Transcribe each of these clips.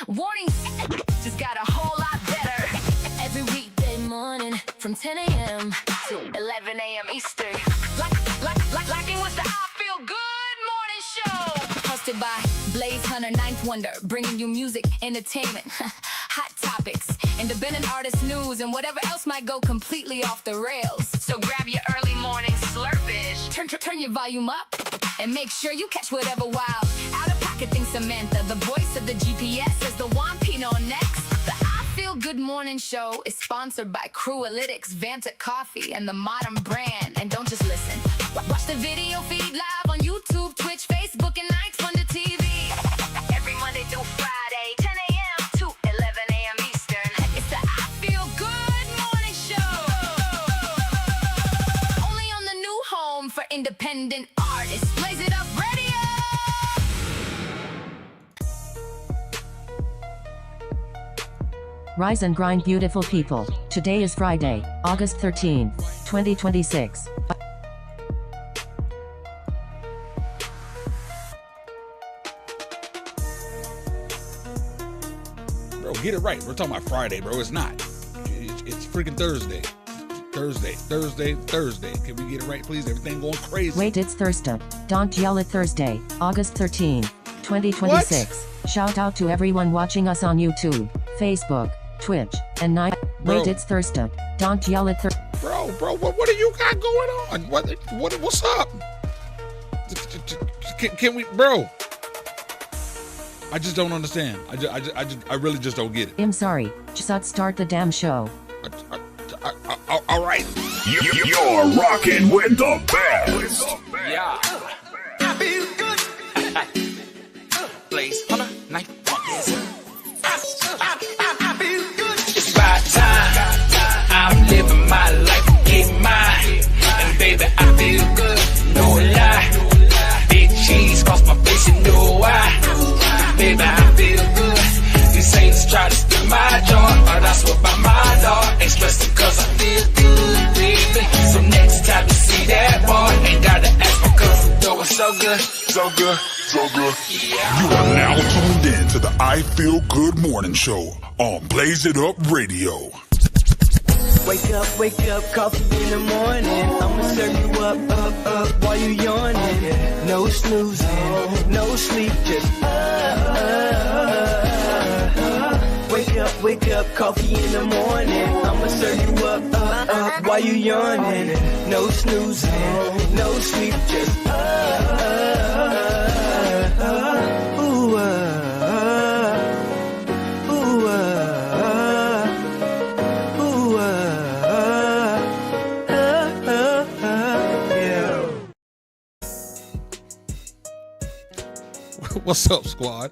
Warning, just got a whole lot better. Every weekday morning from 10 a.m. to 11 a.m. Eastern. Locking with the I Feel Good Morning Show. Hosted by Blaze Hunter, Ninth Wonder, bringing you music, entertainment, hot topics, independent artist news, and whatever else might go completely off the rails. So grab your early morning slurpish, turn your volume up, and make sure you catch whatever wild out-of-pocket thing. Samantha, the voice of the GPS, is the one Pino next. The I Feel Good Morning Show is sponsored by Crewelytics, Vanta Coffee, and the Modern Brand. And don't just listen. Watch the video feed live on YouTube, Twitch, Facebook, and Ninth Wonder TV. Every Monday through Friday, 10 a.m. to 11 a.m. Eastern. It's the I Feel Good Morning Show. Only on the new home for independent artists. Blaze It Up Radio. Rise and grind, beautiful people. Today is Friday, August 13th, 2026. Bro, get it right. We're talking about Friday, bro. It's not. It's freaking Thursday. Thursday. Can we get it right, please? Everything going crazy. Wait, it's Thursday. Don't yell at Thursday, August 13th, 2026. What? Shout out to everyone watching us on YouTube, Facebook, Twitch, and Night. Wait, it's Thursday. Don't yell at Bro, what do you got going on? What's up? Can we, bro? I just don't understand. I really just don't get it. I'm sorry. Just start the damn show. All right. You're rocking with the best. Yeah. I feel good. Blaze Hunter, Ninth Wonder. I feel good. It's about time. I'm living my life, get mine. And baby, I feel good. No lie. Big cheese cross my face, you know why. Baby, I feel good. These haters try to steal my joy, but I swear by my dog. Expressing cause I feel good, baby. So next time you see that boy, ain't gotta ask because I know it's so good. So good. You are now tuned in to the I Feel Good Morning Show on Blaze It Up Radio. Wake up, coffee in the morning. I'ma serve you up, while you yawning. No snoozing, no sleep, just Wake up, coffee in the morning. I'ma serve you up, while you yawning. No snoozing, no sleep, just What's up, squad?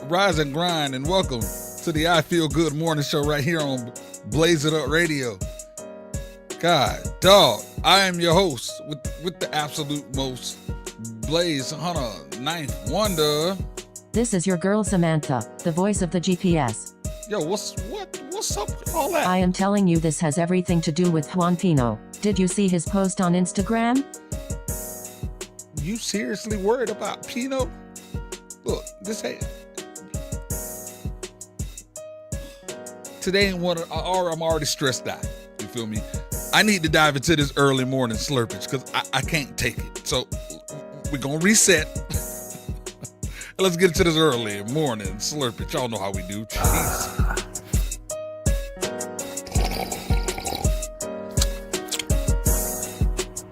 Rise and grind, and welcome to the I Feel Good Morning Show right here on Blaze It Up Radio. God, dog, I am your host with the absolute most, Blaze Hunter, Ninth Wonder. This is your girl Samantha, the voice of the GPS. Yo, what's up with all that? I am telling you, this has everything to do with Juan Pino. Did you see his post on Instagram? You seriously worried about Pino? Look, this ain't. Today ain't one, or I'm already stressed out. You feel me? I need to dive into this early morning slurpage because I can't take it. So we're gonna reset. Let's get into this early morning slurpage. Y'all know how we do. Jeez.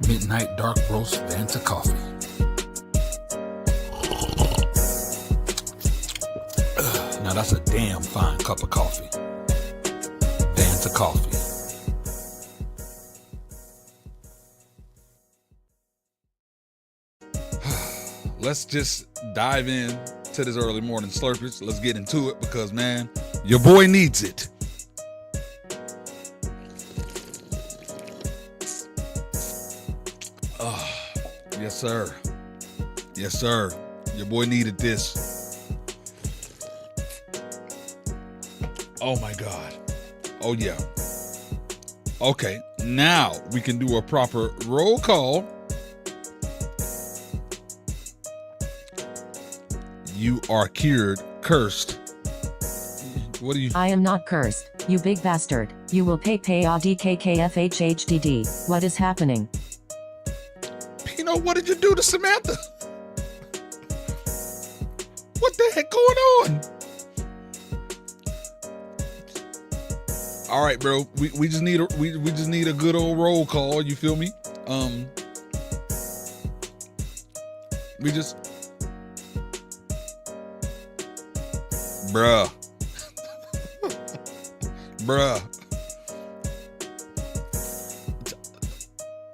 Midnight dark roast Vanta coffee. Now that's a damn fine cup of coffee. Vanta coffee. Let's just dive in to this early morning slurpage. Let's get into it because, man, your boy needs it. Yes, sir. Yes, sir. Your boy needed this. Oh my God. Oh yeah. Okay, now we can do a proper roll call. You are cured, cursed, What do you? I am not cursed, you big bastard. You will pay ADKKFHHDD. What is happening? Pino, what did you do to Samantha? What the heck going on? All right, bro. We just need a good old roll call. You feel me? We just, bruh.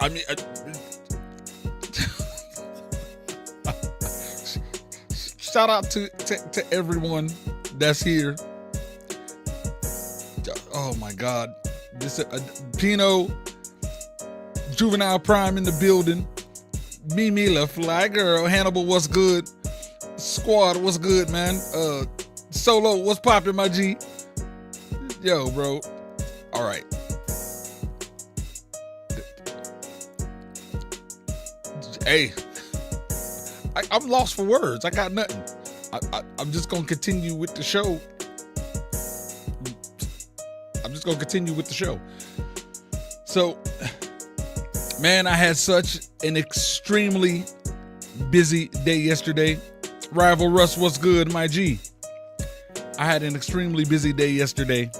I mean, shout out to everyone that's here. Oh my God, this Pino, Juvenile Prime in the building. Mimi La Fly Girl, Hannibal, what's good? Squad, what's good, man? Solo, what's poppin', my G? Yo, bro. All right. Hey, I'm lost for words. I got nothing. I'm just gonna continue with the show. So, man, I had such an extremely busy day yesterday. Rival Russ, what's good, my G? I had an extremely busy day yesterday.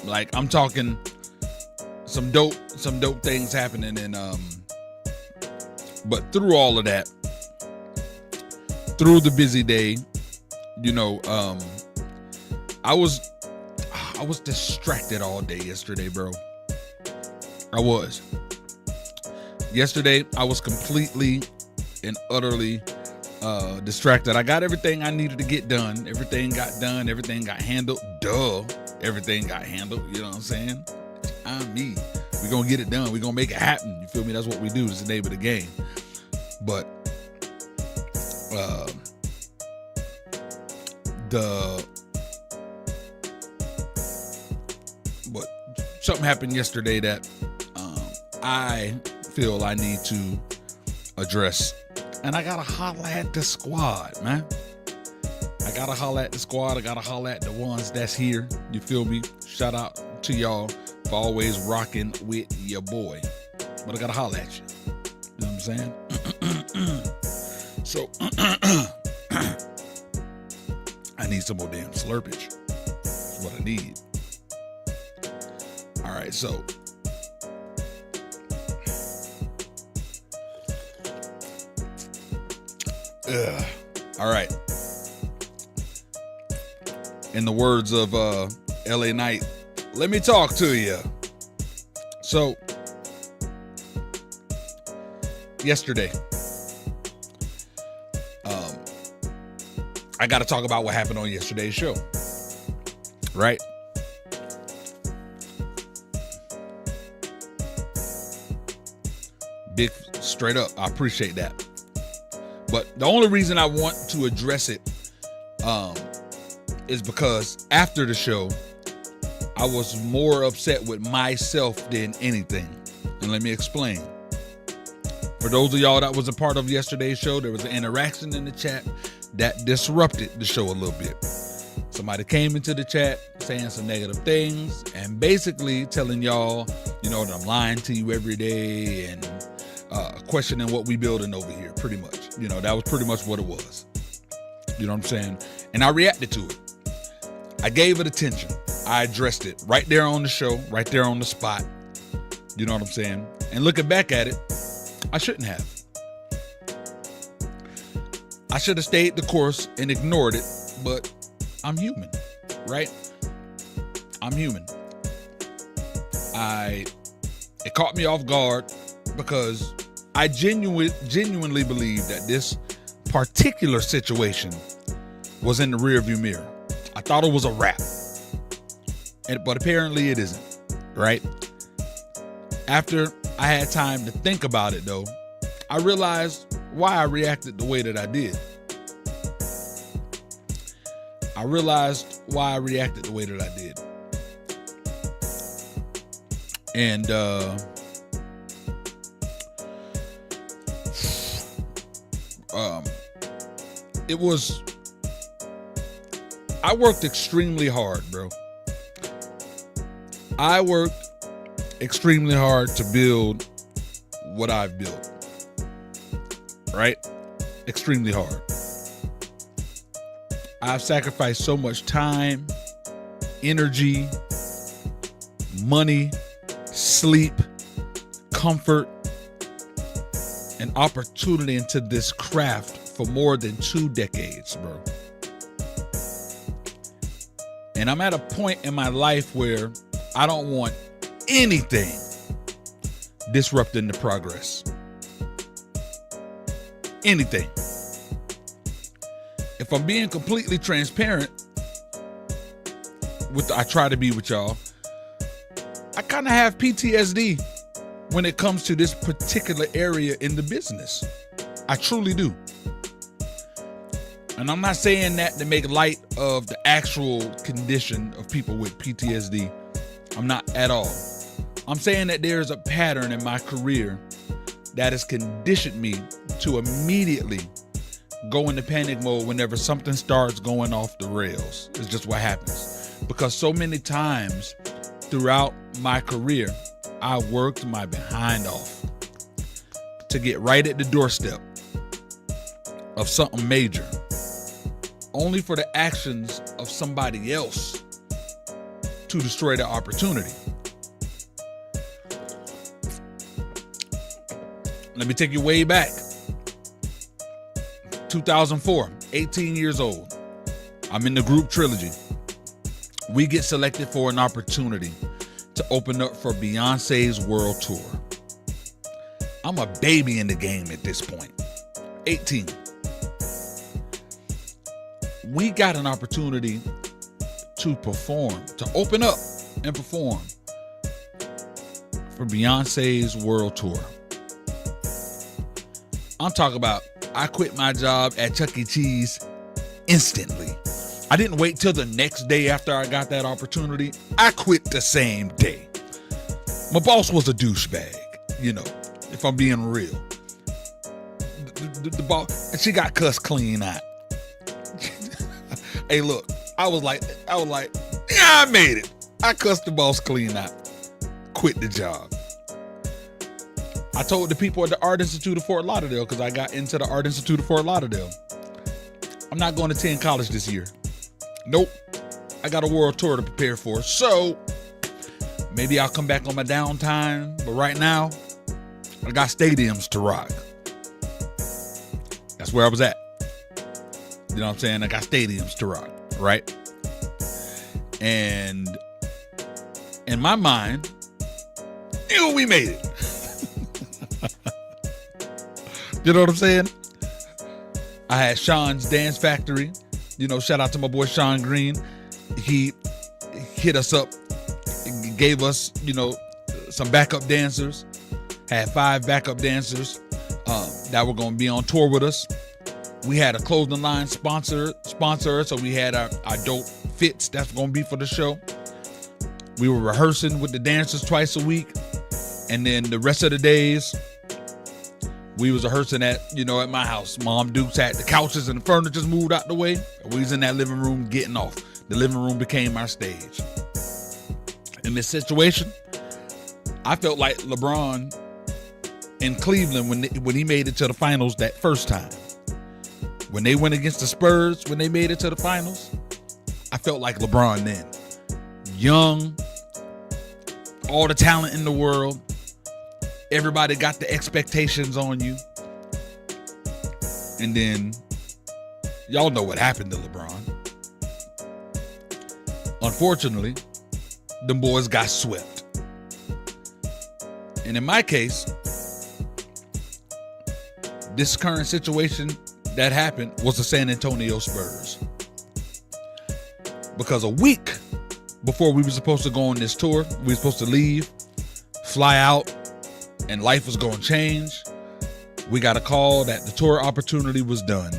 Like I'm talking some dope things happening, and but through all of that, through the busy day, you know, I was distracted all day yesterday, bro. I was. Yesterday, I was completely and utterly distracted. I got everything I needed to get done. Everything got done. Everything got handled. Everything got handled. You know what I'm saying? I'm me. We're going to get it done. We're going to make it happen. You feel me? That's what we do. It's the name of the game. But something happened yesterday that I feel I need to address. And I gotta holla at the squad, man. I gotta holla at the squad. I gotta holla at the ones that's here. You feel me? Shout out to y'all for always rocking with your boy. But I gotta holla at you. You know what I'm saying? So, I need some more damn slurpage. That's what I need. All right, so. All right. In the words of LA Knight, let me talk to you. So, yesterday, I got to talk about what happened on yesterday's show, right? Big straight up, I appreciate that. But the only reason I want to address it is because after the show, I was more upset with myself than anything. And let me explain. For those of y'all that was a part of yesterday's show, there was an interaction in the chat that disrupted the show a little bit. Somebody came into the chat saying some negative things and basically telling y'all, you know, that I'm lying to you every day and questioning what we building over here, pretty much. You know, that was pretty much what it was. You know what I'm saying? And I reacted to it. I gave it attention. I addressed it right there on the show, right there on the spot. You know what I'm saying? And looking back at it, I shouldn't have. I should have stayed the course and ignored it, but I'm human, right? I'm human. It caught me off guard because I genuinely believe that this particular situation was in the rearview mirror. I thought it was a wrap, but apparently it isn't, right? After I had time to think about it, though, I realized why I reacted the way that I did. I realized why I reacted the way that I did. And it was I worked extremely hard, bro. I worked extremely hard to build what I've built. Right? Extremely hard. I've sacrificed so much time, energy, money, sleep, comfort, and opportunity into this craft for more than 2 decades, bro. And I'm at a point in my life where I don't want anything disrupting the progress. Anything. If I'm being completely transparent, I try to be with y'all, I kind of have PTSD when it comes to this particular area in the business. I truly do. And I'm not saying that to make light of the actual condition of people with PTSD. I'm not at all. I'm saying that there's a pattern in my career that has conditioned me to immediately go into panic mode whenever something starts going off the rails. It's just what happens. Because so many times throughout my career, I worked my behind off to get right at the doorstep of something major, only for the actions of somebody else to destroy the opportunity. Let me take you way back. 2004, 18 years old. I'm in the group Trilogy. We get selected for an opportunity to open up for Beyonce's world tour. I'm a baby in the game at this point. 18. We got an opportunity to perform, to open up and perform for Beyonce's world tour. I'm talking about, I quit my job at Chuck E. Cheese instantly. I didn't wait till the next day after I got that opportunity. I quit the same day. My boss was a douchebag, you know, if I'm being real. The boss, and she got cussed clean out. Hey, look, I was like, yeah, I made it. I cussed the boss clean out. Quit the job. I told the people at the Art Institute of Fort Lauderdale, because I got into the Art Institute of Fort Lauderdale, I'm not going to attend college this year. Nope. I got a world tour to prepare for. So maybe I'll come back on my downtime. But right now, I got stadiums to rock. That's where I was at. You know what I'm saying? I got stadiums to rock, right? And in my mind, we made it. You know what I'm saying? I had Sean's Dance Factory. You know, shout out to my boy Sean Green. He hit us up, gave us, you know, some backup dancers. Had 5 backup dancers that were going to be on tour with us. We had a clothing line sponsor, so we had our dope fits that's going to be for the show. We were rehearsing with the dancers twice a week, and then the rest of the days, we was rehearsing at my house. Mom Dukes had the couches and the furniture's moved out the way. We was in that living room getting off. The living room became our stage. In this situation, I felt like LeBron in Cleveland when he made it to the finals that first time. When they went against the Spurs, when they made it to the finals, I felt like LeBron then. Young, all the talent in the world. Everybody got the expectations on you. And then, y'all know what happened to LeBron. Unfortunately, them boys got swept. And in my case, this current situation that happened was the San Antonio Spurs. Because a week before we were supposed to go on this tour, we were supposed to leave, fly out, and life was going to change, we got a call that the tour opportunity was done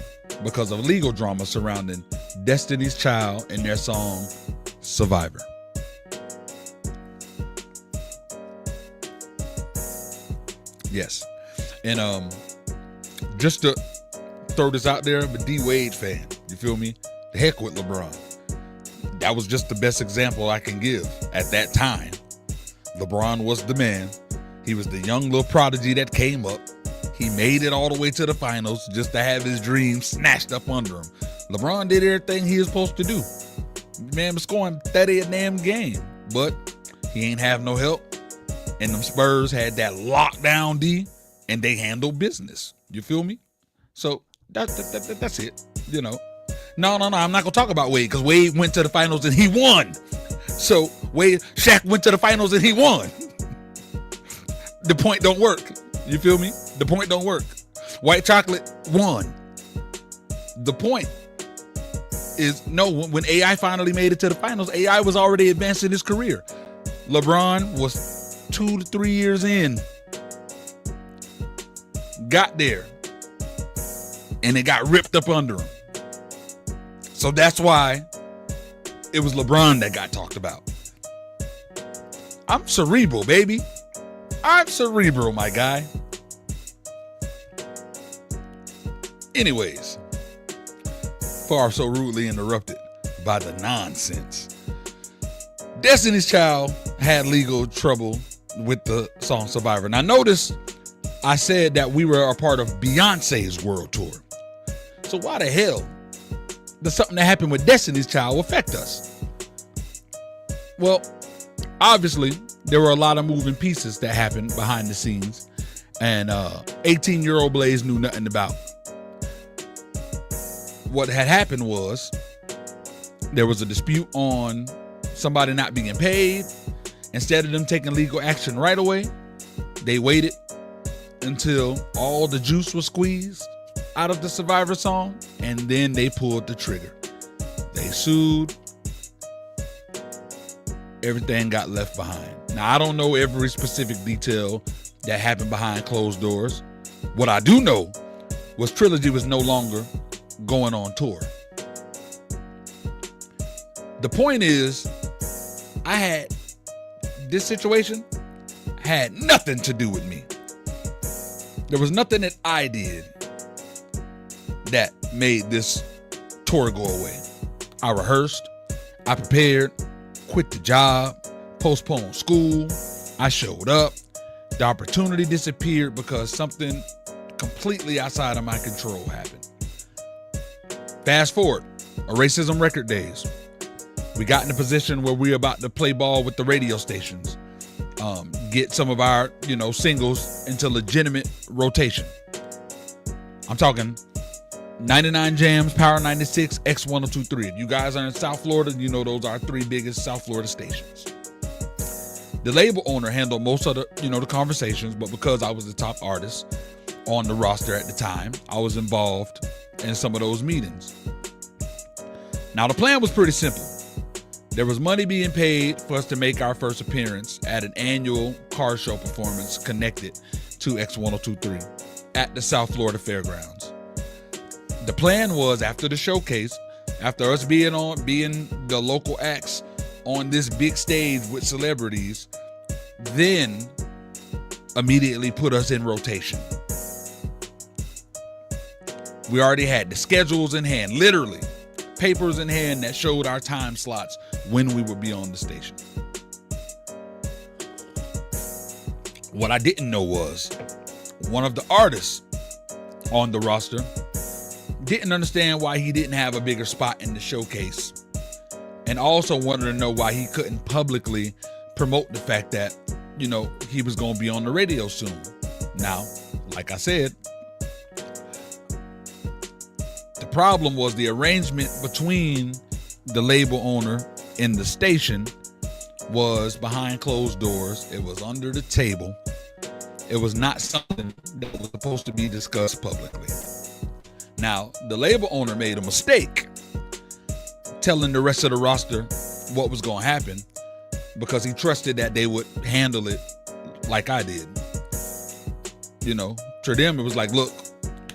because of legal drama surrounding Destiny's Child and their song Survivor. Yes. And just to throw this out there, I'm a D Wade fan. You feel me? The heck with LeBron. that was just the best example I can give at that time. LeBron was the man. He was the young little prodigy that came up. He made it all the way to the finals just to have his dreams snatched up under him. LeBron did everything he was supposed to do. Man was scoring 30 a damn game, but he ain't have no help. And them Spurs had that lockdown D, and they handled business. You feel me? So that's it. You know. No. I'm not gonna talk about Wade because Wade went to the finals and he won. So Shaq went to the finals and he won. The point don't work. You feel me? The point don't work. White Chocolate won. The point is, no, when AI finally made it to the finals, AI was already advancing his career. LeBron was 2 to 3 years in. Got there. And it got ripped up under him. So that's why it was LeBron that got talked about. I'm cerebral, baby. I'm cerebral, my guy. Anyways, far so rudely interrupted by the nonsense. Destiny's Child had legal trouble with the song Survivor. Now notice I said that we were a part of Beyonce's world tour. So why the hell does something that happened with Destiny's Child affect us? Well, obviously there were a lot of moving pieces that happened behind the scenes, and 18-year-old Blaze knew nothing about. What had happened was there was a dispute on somebody not being paid. Instead of them taking legal action right away, they waited until all the juice was squeezed out of the Survivor song, and then they pulled the trigger. They sued. Everything got left behind. Now, I don't know every specific detail that happened behind closed doors. What I do know was Trilogy was no longer going on tour. The point is, this situation had nothing to do with me. There was nothing that I did that made this tour go away. I rehearsed, I prepared, quit the job, postponed school, I showed up. The opportunity disappeared because something completely outside of my control happened. Fast forward, Racism Record Days. We got in a position where we were about to play ball with the radio stations, get some of our, singles into legitimate rotation. I'm talking 99 Jams, Power 96, X1023. If you guys are in South Florida, you know those are our 3 biggest South Florida stations. The label owner handled most of the, the conversations, but because I was the top artist on the roster at the time, I was involved in some of those meetings. Now, the plan was pretty simple. There was money being paid for us to make our first appearance at an annual car show performance connected to X1023 at the South Florida Fairgrounds. The plan was, after the showcase, after us being the local acts on this big stage with celebrities, then immediately put us in rotation. We already had the schedules in hand, literally papers in hand that showed our time slots when we would be on the station. What I didn't know was one of the artists on the roster didn't understand why he didn't have a bigger spot in the showcase, and also wanted to know why he couldn't publicly promote the fact that, he was going to be on the radio soon. Now, like I said, the problem was the arrangement between the label owner and the station was behind closed doors. It was under the table. It was not something that was supposed to be discussed publicly. Now, the label owner made a mistake telling the rest of the roster what was going to happen because he trusted that they would handle it like I did. To them, it was like, look,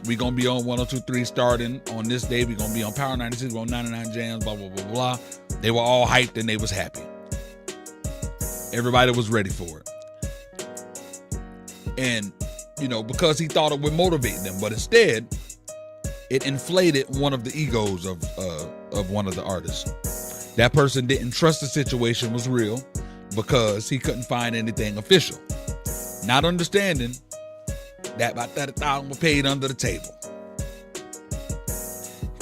we're going to be on 102.3 starting on this day. We're going to be on Power 96, we're on 99 Jams, blah, blah, blah, blah. They were all hyped and they was happy. Everybody was ready for it. And, because he thought it would motivate them, but instead, it inflated one of the egos of one of the artists. That person didn't trust the situation was real because he couldn't find anything official. Not understanding that about $30,000 were paid under the table.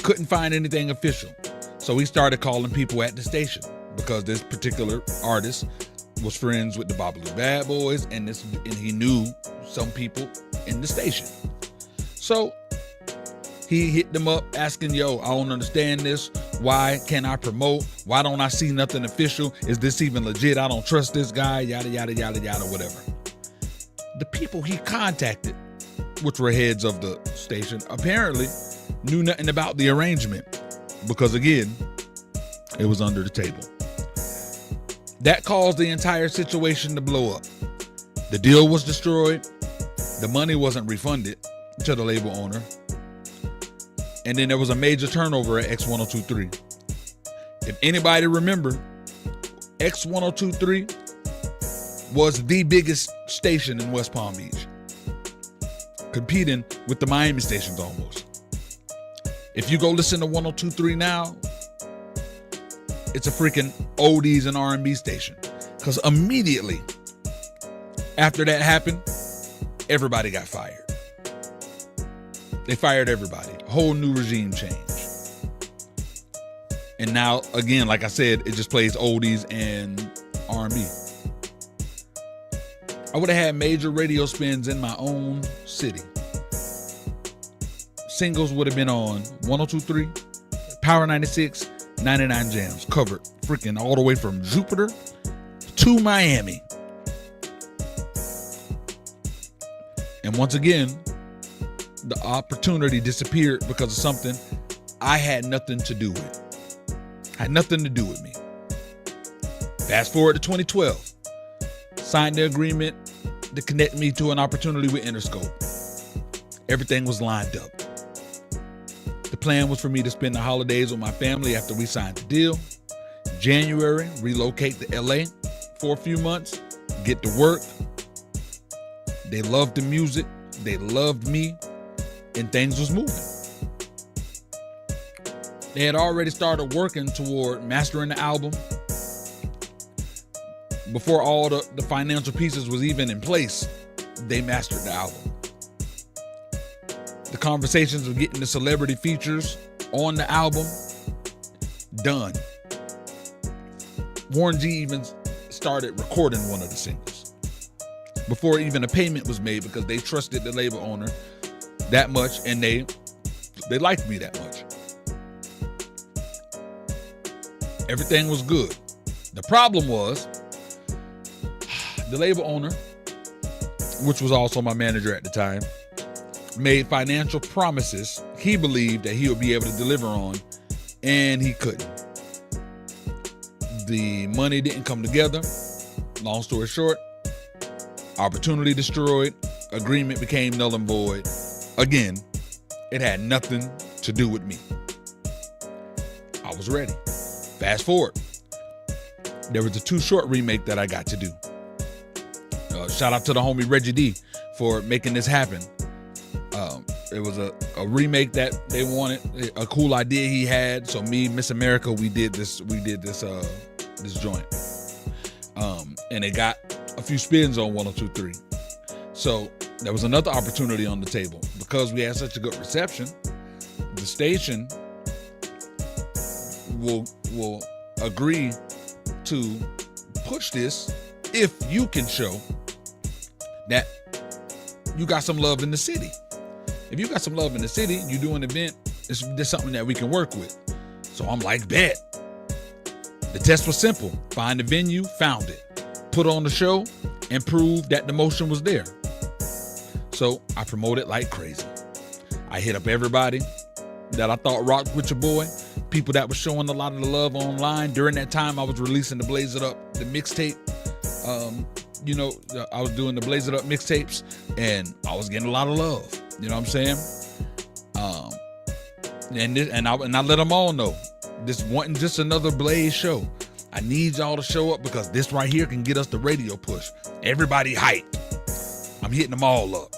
Couldn't find anything official. So he started calling people at the station because this particular artist was friends with the Babalu Bad Boys and he knew some people in the station. So he hit them up asking, yo, I don't understand this. Why can't I promote? Why don't I see nothing official? Is this even legit? I don't trust this guy, yada, yada, yada, yada, whatever. The people he contacted, which were heads of the station, apparently knew nothing about the arrangement because, again, it was under the table. That caused the entire situation to blow up. The deal was destroyed. The money wasn't refunded to the label owner. And then there was a major turnover at X1023. If anybody remember, X1023 was the biggest station in West Palm Beach, competing with the Miami stations almost. If you go listen to 1023 now, it's a freaking oldies and R&B station. Because immediately after that happened, everybody got fired. They fired everybody. A whole new regime change. And now, again, like I said, it just plays oldies and R&B. I would have had major radio spins in my own city. Singles would have been on 1023, Power 96, 99 Jams, covered freaking all the way from Jupiter to Miami. And once again, the opportunity disappeared because of something I had nothing to do with. Had nothing to do with me. Fast forward to 2012. Signed the agreement to connect me to an opportunity with Interscope. Everything was lined up. The plan was for me to spend the holidays with my family after we signed the deal. January, relocate to LA for a few months, get to work. They loved the music. They loved me. And things was moving. They had already started working toward mastering the album before all the financial pieces was even in place. They mastered the album. The conversations of getting the celebrity features on the album done. Warren G even started recording one of the singles before even a payment was made because they trusted the label owner that much and they liked me that much. Everything was good. The problem was the label owner, which was also my manager at the time, made financial promises he believed that he would be able to deliver on, and he couldn't. The money didn't come together. Long story short, opportunity destroyed, agreement became null and void. Again, it had nothing to do with me. I was ready. Fast forward. There was a Too Short remake that I got to do. Shout out to the homie Reggie D for making this happen. It was a remake that they wanted, a cool idea he had. So me, Miss America, we did this joint. And it got a few spins on 1023. So there was another opportunity on the table. Because we had such a good reception, the station will agree to push this if you can show that you got some love in the city. If you got some love in the city, you do an event, there's something that we can work with. So I'm like, bet. The test was simple. Find the venue, found it. Put on the show, and prove that the motion was there. So I promoted like crazy. I hit up everybody that I thought rocked with your boy, people that were showing a lot of the love online. During that time, I was releasing the Blaze It Up, the mixtape. I was doing the Blaze It Up mixtapes, and I was getting a lot of love. You know what I'm saying? And I let them all know this wasn't just another Blaze show. I need y'all to show up because this right here can get us the radio push. Everybody hyped. I'm hitting them all up,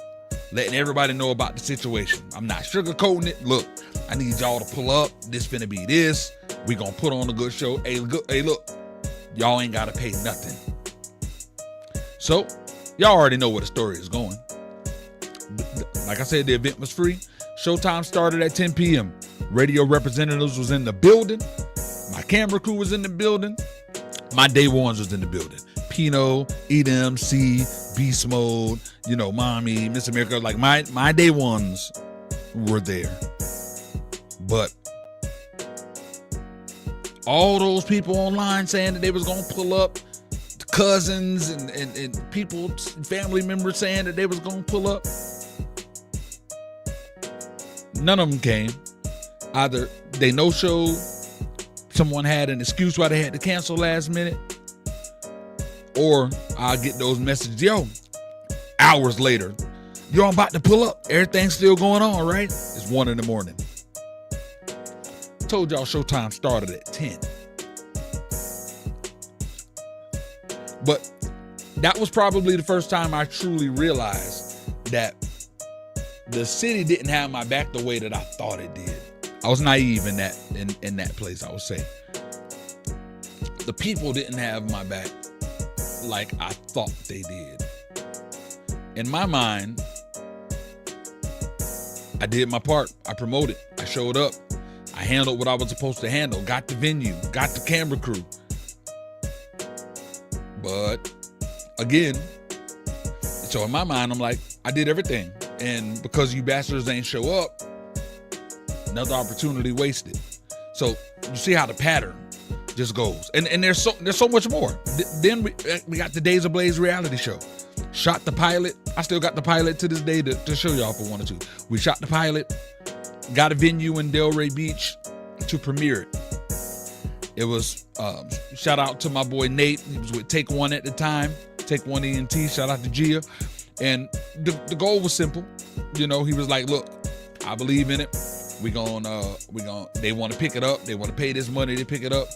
letting everybody know about the situation. I'm not sugarcoating it. Look, I need y'all to pull up. This finna be this. We gonna put on a good show. Hey, look, y'all ain't gotta pay nothing. So, y'all already know where the story is going. Like I said, the event was free. Showtime started at 10 p.m. Radio representatives was in the building. My camera crew was in the building. My day ones was in the building. Pino, Edem, C, Beast Mode, Mommy, Miss America. Like my day ones were there. But all those people online saying that they was gonna pull up, the cousins and people, family members saying that they was gonna pull up. None of them came. Either they no-showed, someone had an excuse why they had to cancel last minute, or I'll get those messages, yo, hours later, yo, I'm about to pull up. Everything's still going on, right? It's 1 a.m. Told y'all Showtime started at 10. But that was probably the first time I truly realized that the city didn't have my back the way that I thought it did. I was naive in that place, I would say. The people didn't have my back like I thought they did. In my mind, I did my part. I promoted. I showed up. I handled what I was supposed to handle. Got the venue. Got the camera crew. But again, so in my mind, I'm like, I did everything. And because you bastards ain't show up, another opportunity wasted. So you see how the pattern just goes. And there's so much more. Then we got the Days of Blaze reality show. Shot the pilot. I still got the pilot to this day to show y'all for 1 or 2. We shot the pilot. Got a venue in Delray Beach to premiere it. It was, shout out to my boy Nate. He was with Take One at the time. Take One ENT. Shout out to Gia. And the goal was simple. He was like, look, I believe in it. They want to pick it up. They want to pay this money to pick it up.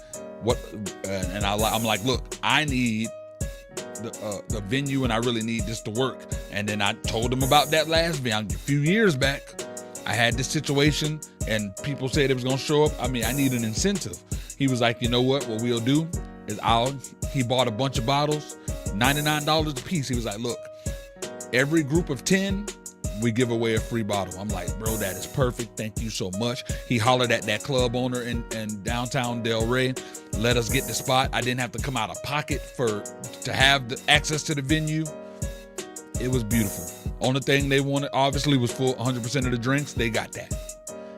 I'm like, look, I need the venue and I really need this to work. And then I told him about that last venue. A few years back, I had this situation and people said it was going to show up. I mean, I need an incentive. He was like, you know what we'll do is he bought a bunch of bottles, $99 a piece. He was like, look, every group of 10, we give away a free bottle. I'm like, bro, that is perfect. Thank you so much. He hollered at that club owner in downtown Delray, let us get the spot. I didn't have to come out of pocket to have the access to the venue. It was beautiful. Only thing they wanted, obviously, was full 100% of the drinks. They got that.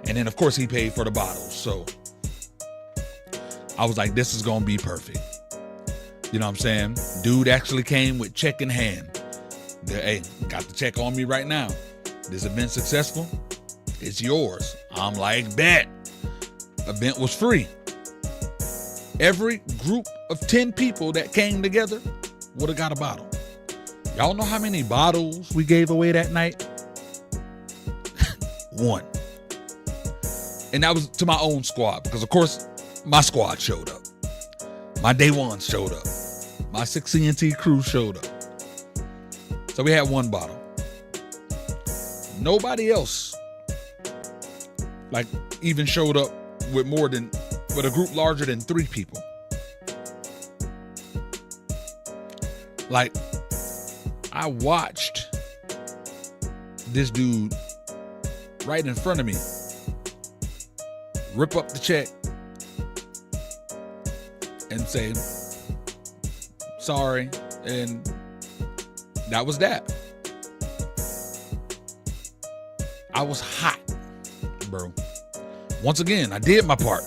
And then, of course, he paid for the bottles. So I was like, this is going to be perfect. You know what I'm saying? Dude actually came with check in hand. Hey, got the check on me right now. This event successful? It's yours. I'm like, bet. Event was free. Every group of 10 people that came together would have got a bottle. Y'all know how many bottles we gave away that night? 1. And that was to my own squad because, of course, my squad showed up. My day ones showed up. My 6CNT crew showed up. So we had 1 bottle. Nobody else even showed up with a group larger than 3 people. I watched this dude right in front of me rip up the check and say, sorry, and that was that. I was hot, bro. Once again, I did my part.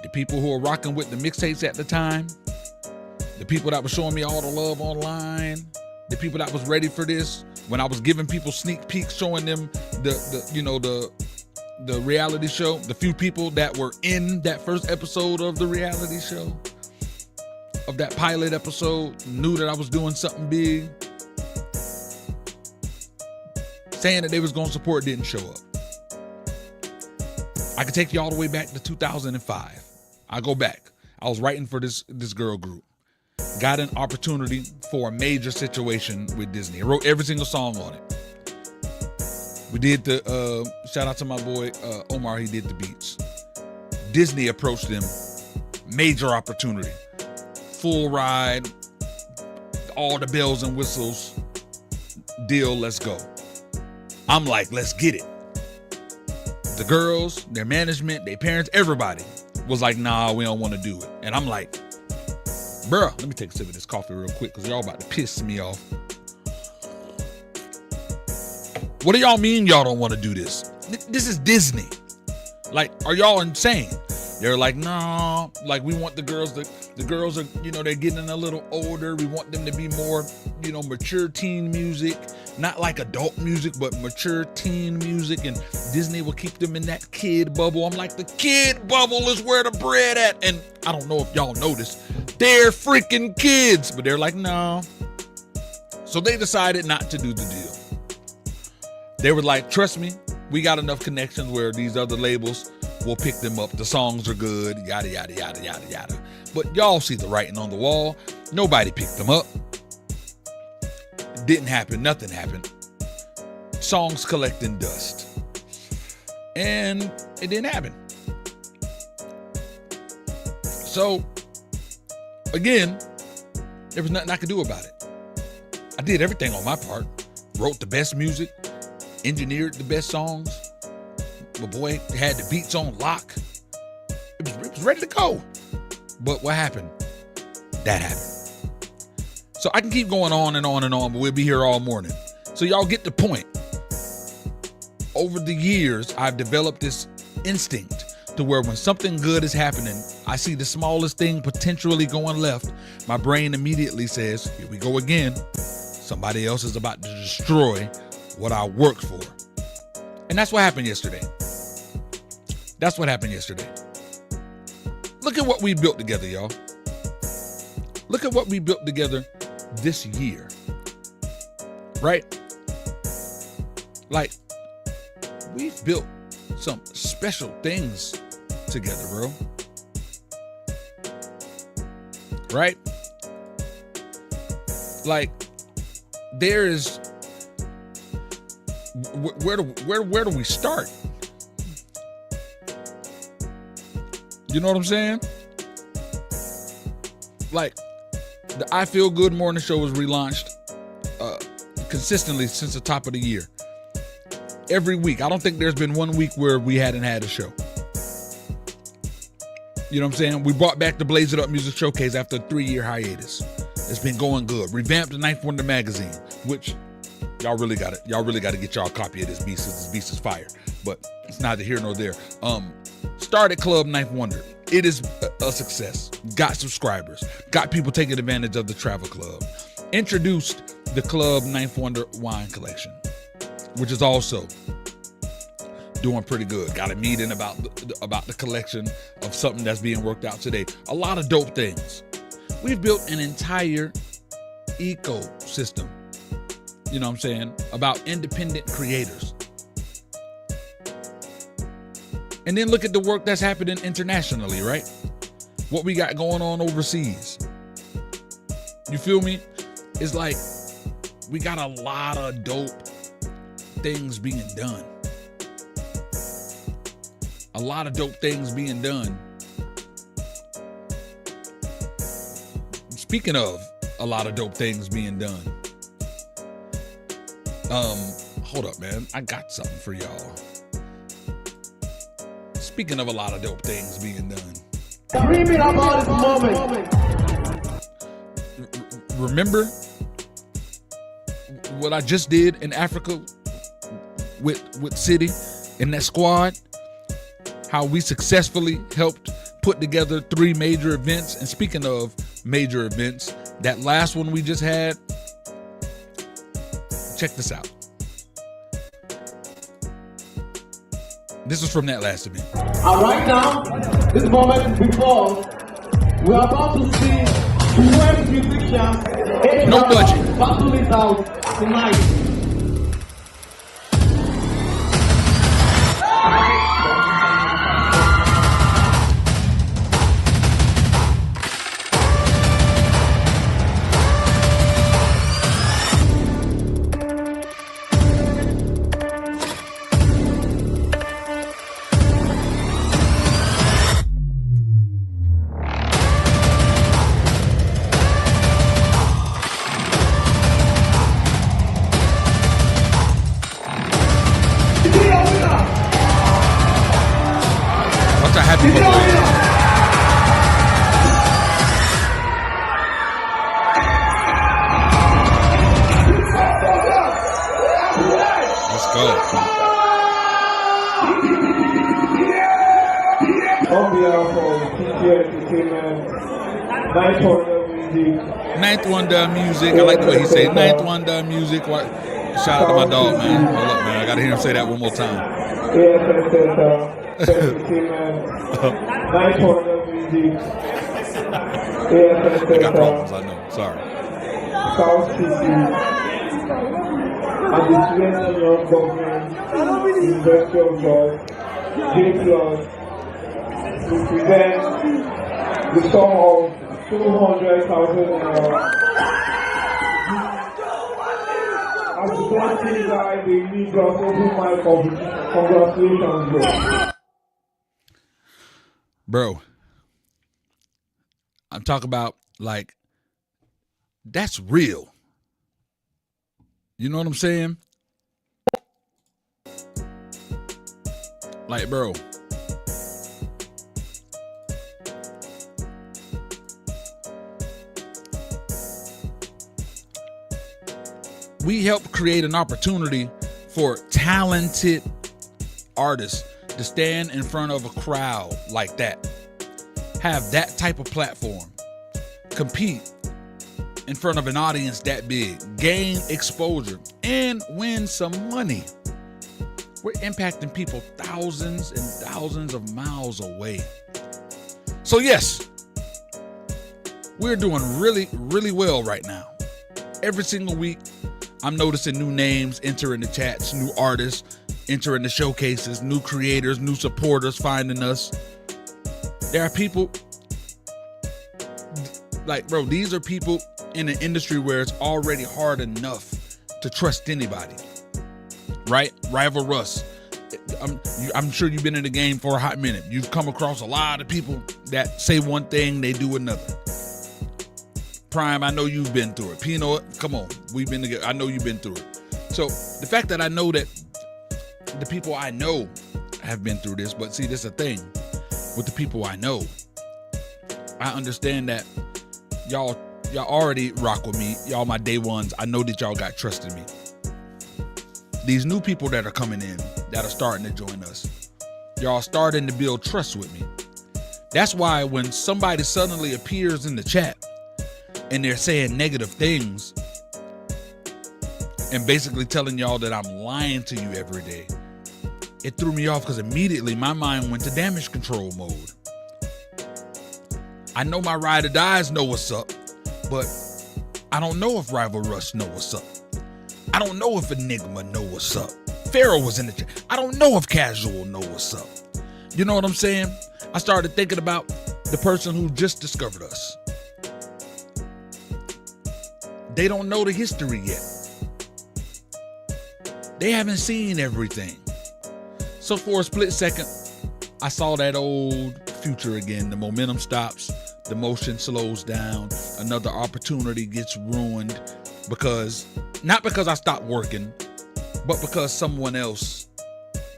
The people who were rocking with the mixtapes at the time, the people that were showing me all the love online, the people that was ready for this, when I was giving people sneak peeks, showing them the reality show, the few people that were in that first episode of the reality show, of that pilot episode, knew that I was doing something big. Saying that they was going to support didn't show up. I could take you all the way back to 2005. I go back. I was writing for this girl group. Got an opportunity for a major situation with Disney. I wrote every single song on it. We did shout out to my boy Omar, he did the beats. Disney approached them, major opportunity, full ride, all the bells and whistles, deal, let's go. I'm like, let's get it. The girls, their management, their parents, everybody was like, nah, we don't want to do it. And I'm like, bruh, let me take a sip of this coffee real quick because y'all about to piss me off. What do y'all mean y'all don't want to do this? This is Disney. Like, are y'all insane? They're like, no, like we want the girls are, they're getting a little older. We want them to be more, mature teen music, not like adult music, but mature teen music. And Disney will keep them in that kid bubble. I'm like, the kid bubble is where the bread at. And I don't know if y'all noticed, they're freaking kids, but they're like, no. So they decided not to do the deal. They were like, trust me, we got enough connections where these other labels will pick them up. The songs are good, yada, yada, yada, yada, yada. But y'all see the writing on the wall. Nobody picked them up. It didn't happen. Nothing happened. Songs collecting dust. And it didn't happen. So, again, there was nothing I could do about it. I did everything on my part. Wrote the best music. Engineered the best songs. My boy had the beats on lock. It was ready to go. But what happened? That happened. So I can keep going on and on and on, but we'll be here all morning. So y'all get the point. Over the years, I've developed this instinct to where when something good is happening, I see the smallest thing potentially going left. My brain immediately says, here we go again. Somebody else is about to destroy what I worked for. And that's what happened yesterday. That's what happened yesterday. Look at what we built together, y'all. Look at what we built together this year. Right? Like, we've built some special things together, bro. Right? Like, there is... Where do we start? You know what I'm saying? Like, the I Feel Good Morning Show was relaunched consistently since the top of the year. Every week. I don't think there's been one week where we hadn't had a show. You know what I'm saying? We brought back the Blaze It Up Music Showcase after a 3-year hiatus. It's been going good. Revamped the Ninth Wonder magazine, which y'all really got to get y'all a copy of this beast. This beast is fire. But it's neither here nor there. Started Club Ninth Wonder. It is a success. Got subscribers. Got people taking advantage of the travel club. Introduced the Club Ninth Wonder wine collection, which is also doing pretty good. Got a meeting about the collection of something that's being worked out today. A lot of dope things. We've built an entire ecosystem, you know what I'm saying, about independent creators. And then look at the work that's happening internationally, right? What we got going on overseas. You feel me? It's like we got a lot of dope things being done. A lot of dope things being done. Speaking of a lot of dope things being done. Hold up, man. I got something for y'all. Speaking of a lot of dope things being done. Dreaming about this moment. Remember what I just did in Africa with City and that squad? How we successfully helped put together 3 major events. And speaking of major events, that last one we just had, check this out. This is from that last event. And right now, this moment before, we are about to see the world musicians. No budget. Battle it out tonight. happy for you. Let's go. On behalf of THROWBACK Entertainment, Ninth Wonder Music. Ninth Wonder Music. I like the way he say Ninth Wonder Music. What? Shout out to my dog, man. Hold up, man. I gotta hear him say that one more time. Entertainment, Ninth Wonder Music. I got problems, I know. Sorry. South City, and the Student Union Government, University of Georgia, J+ to present the sum of 200,000 naira as the blessing by the Migros Open Mic competition. Congratulations, Bro, I'm talking about, like, that's real. You know what I'm saying? Like, bro. We help create an opportunity for talented artists to stand in front of a crowd like that, have that type of platform, compete in front of an audience that big, gain exposure, and win some money. We're impacting people thousands and thousands of miles away. So yes, we're doing really, really well right now. Every single week, I'm noticing new names entering the chats, new artists entering the showcases, new creators, new supporters finding us. There are people, like, bro, these are people in an industry where it's already hard enough to trust anybody, right? Rival Russ. I'm sure you've been in the game for a hot minute. You've come across a lot of people that say one thing, they do another. Prime, I know you've been through it. Pino, come on, we've been together. I know you've been through it. So the fact that I know that the people I know have been through this, but see, this is a thing with the people I know. I understand that y'all already rock with me. Y'all my day ones. I know that y'all got trust in me. These new people that are coming in, that are starting to join us, y'all starting to build trust with me. That's why when somebody suddenly appears in the chat and they're saying negative things and basically telling y'all that I'm lying to you every day, it threw me off because immediately my mind went to damage control mode. I know my ride or dies know what's up, but I don't know if Rival Rush know what's up. I don't know if Enigma know what's up. Pharaoh was in the chat. I don't know if Casual know what's up. You know what I'm saying? I started thinking about the person who just discovered us. They don't know the history yet. They haven't seen everything. So for a split second, I saw that old Future again. The momentum stops, the motion slows down, another opportunity gets ruined because, not because I stopped working, but because someone else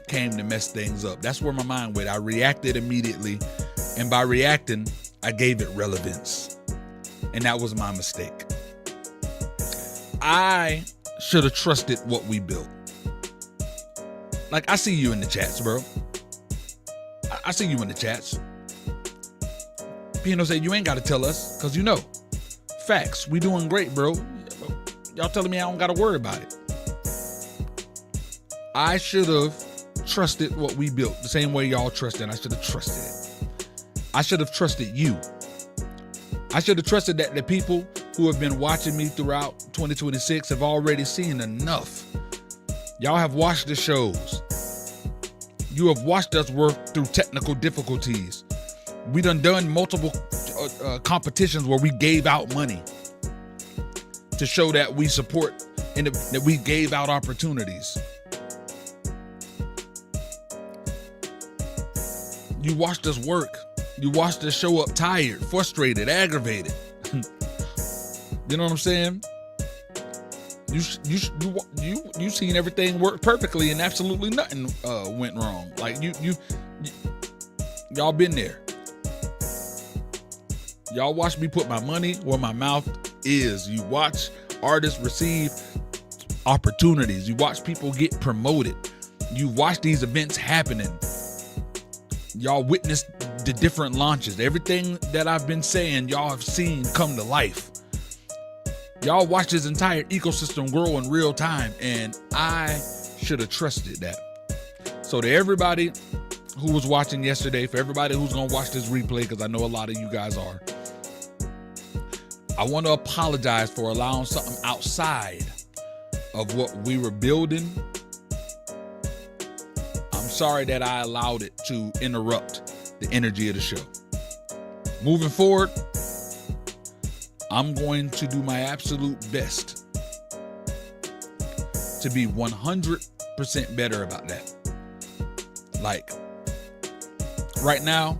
came to mess things up. That's where my mind went. I reacted immediately, and by reacting, I gave it relevance. And that was my mistake. I should have trusted what we built. Like, I see you in the chats, bro. I see you in the chats. Pino said, you ain't got to tell us, because you know. Facts. We doing great, bro. Y'all telling me I don't got to worry about it. I should have trusted what we built the same way y'all trusted. I should have trusted it. I should have trusted you. I should have trusted that the people who have been watching me throughout 2026 have already seen enough. Y'all have watched the shows. You have watched us work through technical difficulties. We done multiple competitions where we gave out money to show that we support and that we gave out opportunities. You watched us work. You watched us show up tired, frustrated, aggravated. You know what I'm saying? You seen everything work perfectly and absolutely nothing went wrong. Like you Y'all been there. Y'all watch me put my money where my mouth is. You watch artists receive opportunities. You watch people get promoted. You watch these events happening. Y'all witnessed the different launches. Everything that I've been saying, y'all have seen come to life. Y'all watch this entire ecosystem grow in real time, and I should have trusted that. So to everybody who was watching yesterday, for everybody who's going to watch this replay, because I know a lot of you guys are, I want to apologize for allowing something outside of what we were building. I'm sorry that I allowed it to interrupt the energy of the show. Moving forward, I'm going to do my absolute best to be 100% better about that. Like, right now,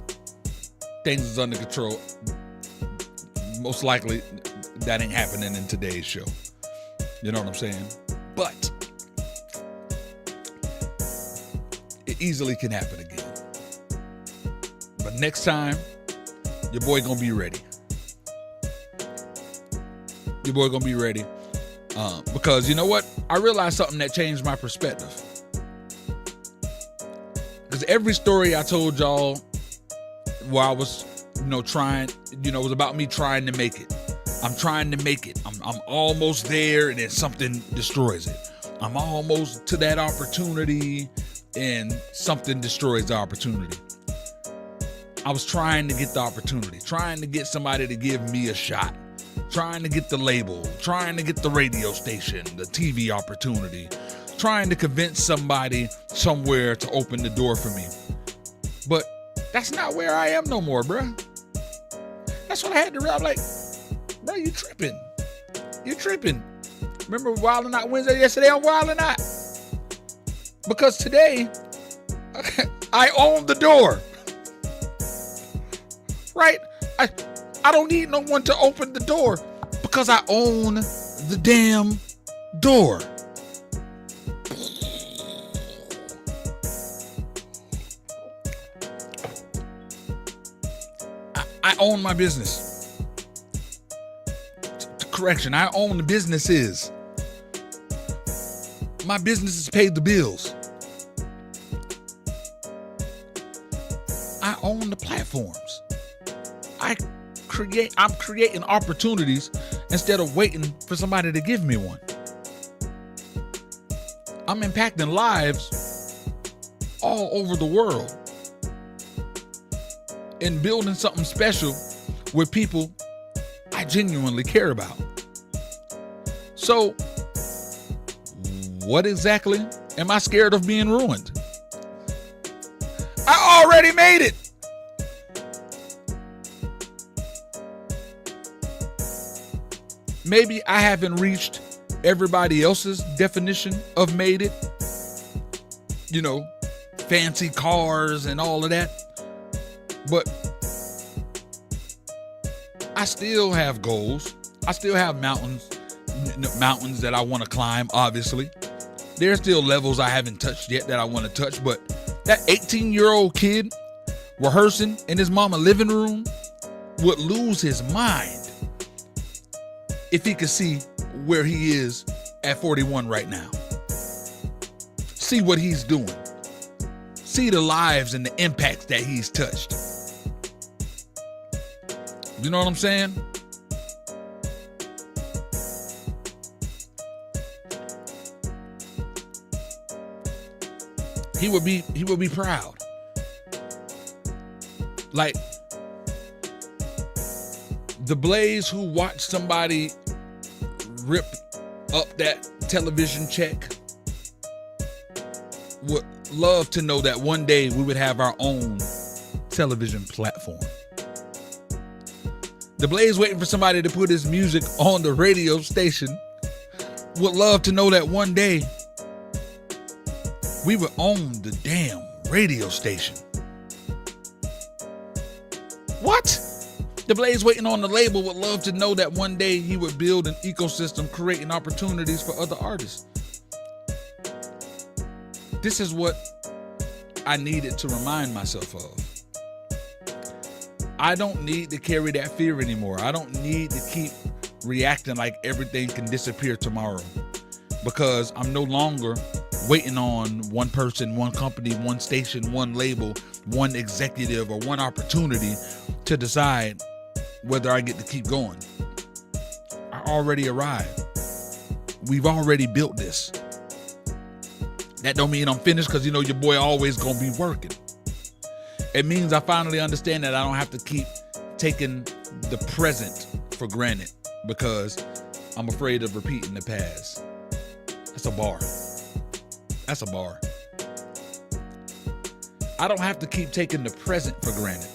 things is under control. Most likely, that ain't happening in today's show. You know what I'm saying? But it easily can happen again. But next time, your boy gonna be ready. Your boy gonna be ready. Because you know what? I realized something that changed my perspective. Because every story I told y'all while I was, trying, it was about me trying to make it. I'm trying to make it. I'm almost there, and then something destroys it. I'm almost to that opportunity, and something destroys the opportunity. I was trying to get the opportunity, trying to get somebody to give me a shot, trying to get the label, trying to get the radio station, the TV opportunity, trying to convince somebody somewhere to open the door for me. But that's not where I am no more, bruh. That's what I had to realize. I'm like, bro, you tripping. You tripping. Remember Wildin' Out Wednesday yesterday on Wildin' Out? Because today, I own the door. Right? I don't need no one to open the door because I own the damn door. I own my business. Correction, I own the businesses. My businesses paid the bills. I own the platforms. I'm creating opportunities instead of waiting for somebody to give me one. I'm impacting lives all over the world and building something special with people I genuinely care about. So, what exactly am I scared of being ruined? I already made it. Maybe I haven't reached everybody else's definition of made it. Fancy cars and all of that. But I still have goals. I still have mountains that I want to climb, obviously. There's still levels I haven't touched yet that I want to touch. But that 18-year-old kid rehearsing in his mama's living room would lose his mind if he could see where he is at 41 right now. See what he's doing. See the lives and the impacts that he's touched. You know what I'm saying? He would be proud. Like the Blaze who watched somebody rip up that television check would love to know that one day we would have our own television platform. The Blaze waiting for somebody to put his music on the radio station would love to know that one day we would own the damn radio station. What? The Blaze waiting on the label would love to know that one day he would build an ecosystem creating opportunities for other artists. This is what I needed to remind myself of. I don't need to carry that fear anymore. I don't need to keep reacting like everything can disappear tomorrow, because I'm no longer waiting on one person, one company, one station, one label, one executive, or one opportunity to decide whether I get to keep going. I already arrived. We've already built this. That don't mean I'm finished, because your boy always gonna be working. It means I finally understand that I don't have to keep taking the present for granted because I'm afraid of repeating the past. That's a bar. That's a bar. I don't have to keep taking the present for granted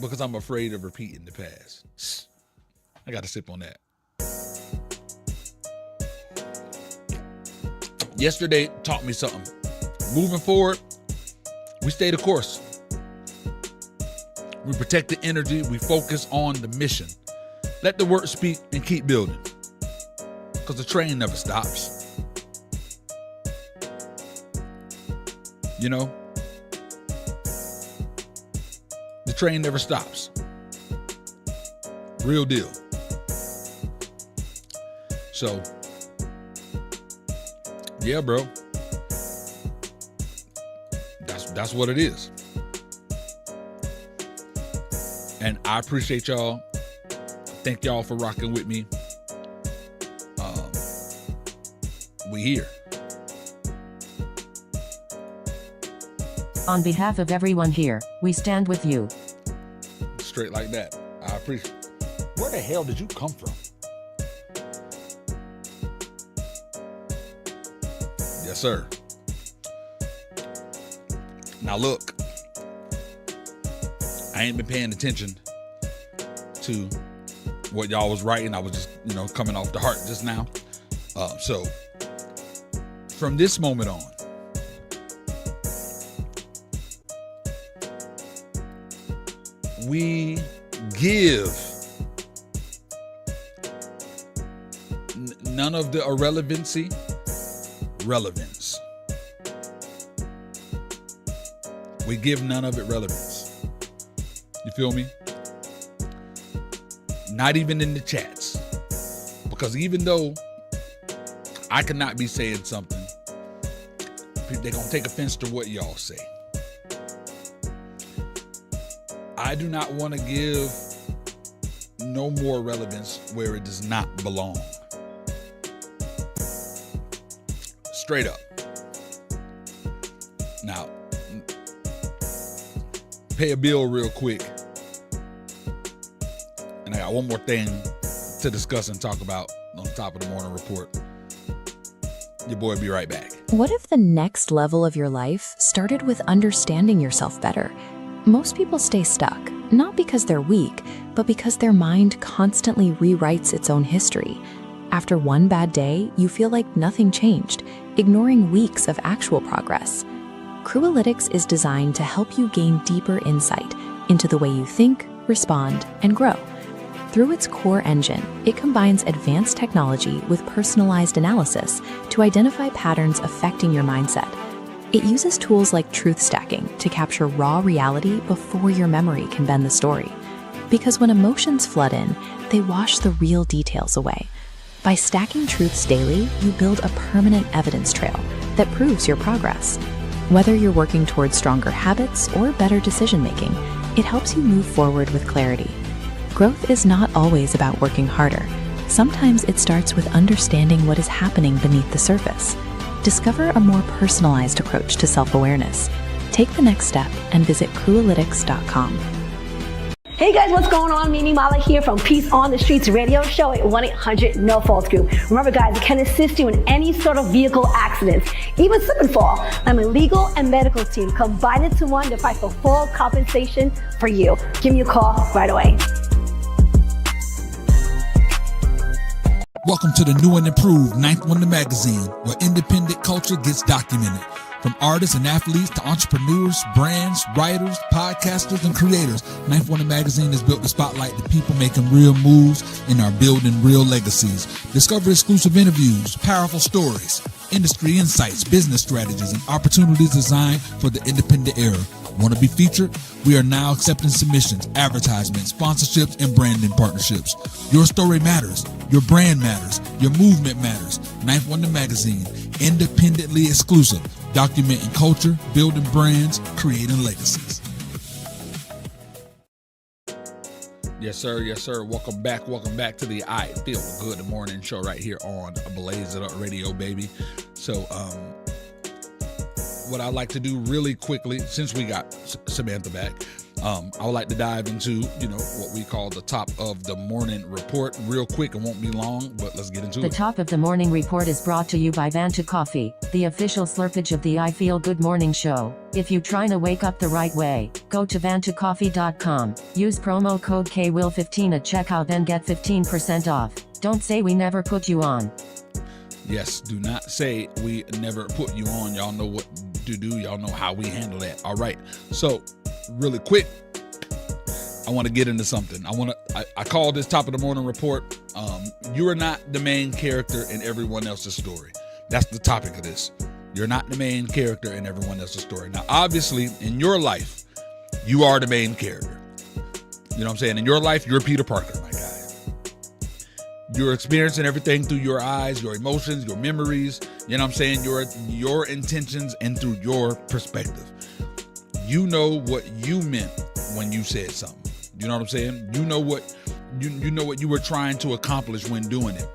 because I'm afraid of repeating the past. I got to sip on that. Yesterday taught me something. Moving forward, we stay the course. We protect the energy. We focus on the mission. Let the work speak and keep building, because the train never stops. The train never stops. Real deal. So, yeah, bro. That's what it is. And I appreciate y'all. Thank y'all for rocking with me. We here. On behalf of everyone here, we stand with you. Straight like that. I appreciate it. Where the hell did you come from? Yes, sir. Now look, I ain't been paying attention to what y'all was writing. I was just, coming off the heart just now. So from this moment on, we give none of the irrelevancy relevance. We give none of it relevance. You feel me? Not even in the chats. Because even though I cannot be saying something, they're going to take offense to what y'all say. I do not want to give no more relevance where it does not belong. Straight up. Now, pay a bill real quick. And I got one more thing to discuss and talk about on the top of the morning report. Your boy be right back. What if the next level of your life started with understanding yourself better? Most people stay stuck, not because they're weak, but because their mind constantly rewrites its own history. After one bad day, you feel like nothing changed, ignoring weeks of actual progress. Crewelytics is designed to help you gain deeper insight into the way you think, respond, and grow. Through its core engine, it combines advanced technology with personalized analysis to identify patterns affecting your mindset. It uses tools like truth stacking to capture raw reality before your memory can bend the story. Because when emotions flood in, they wash the real details away. By stacking truths daily, you build a permanent evidence trail that proves your progress. Whether you're working towards stronger habits or better decision-making, it helps you move forward with clarity. Growth is not always about working harder. Sometimes it starts with understanding what is happening beneath the surface. Discover a more personalized approach to self-awareness. Take the next step and visit crewelytics.com. Hey guys, what's going on? Mimi Mala here from Peace on the Streets radio show at 1-800-NO-FAULT Group. Remember guys, it can assist you in any sort of vehicle accidents, even slip and fall. I'm a legal and medical team combined into one to fight for full compensation for you. Give me a call right away. Welcome to the new and improved Ninth Wonder magazine, where independent culture gets documented. From artists and athletes to entrepreneurs, brands, writers, podcasters, and creators, Ninth Wonder magazine is built to spotlight the people making real moves and are building real legacies. Discover exclusive interviews, powerful stories, industry insights, business strategies, and opportunities designed for the independent era. Want to be featured? We are now accepting submissions, advertisements, sponsorships, and branding partnerships. Your story matters. Your brand matters. Your movement matters. Ninth Wonder Magazine, independently exclusive, documenting culture, building brands, creating legacies. Yes, sir. Yes, sir. Welcome back. Welcome back to the I Feel Good Morning Show right here on Blaze It Up Radio, baby. So, what I'd like to do really quickly, since we got Samantha back, I would like to dive into, what we call the top of the morning report real quick. It won't be long, but let's get into it. The top of the morning report is brought to you by Vanta Coffee, the official slurpage of the I Feel Good Morning Show. If you're trying to wake up the right way, go to vantacoffee.com, use promo code KWIL15 at checkout and get 15% off. Don't say we never put you on. Yes, do not say we never put you on. Y'all know what to do. Y'all know how we handle that. All right. So, really quick, I want to get into something. I call this top of the morning report. You are not the main character in everyone else's story. That's the topic of this. You're not the main character in everyone else's story. Now, obviously, in your life, you are the main character. You know what I'm saying? In your life, you're Peter Parker, my guy. You're experiencing everything through your eyes, your emotions, your memories, you know what I'm saying? Your intentions and through your perspective. You know what you meant when you said something. You know what I'm saying? You know what you were trying to accomplish when doing it.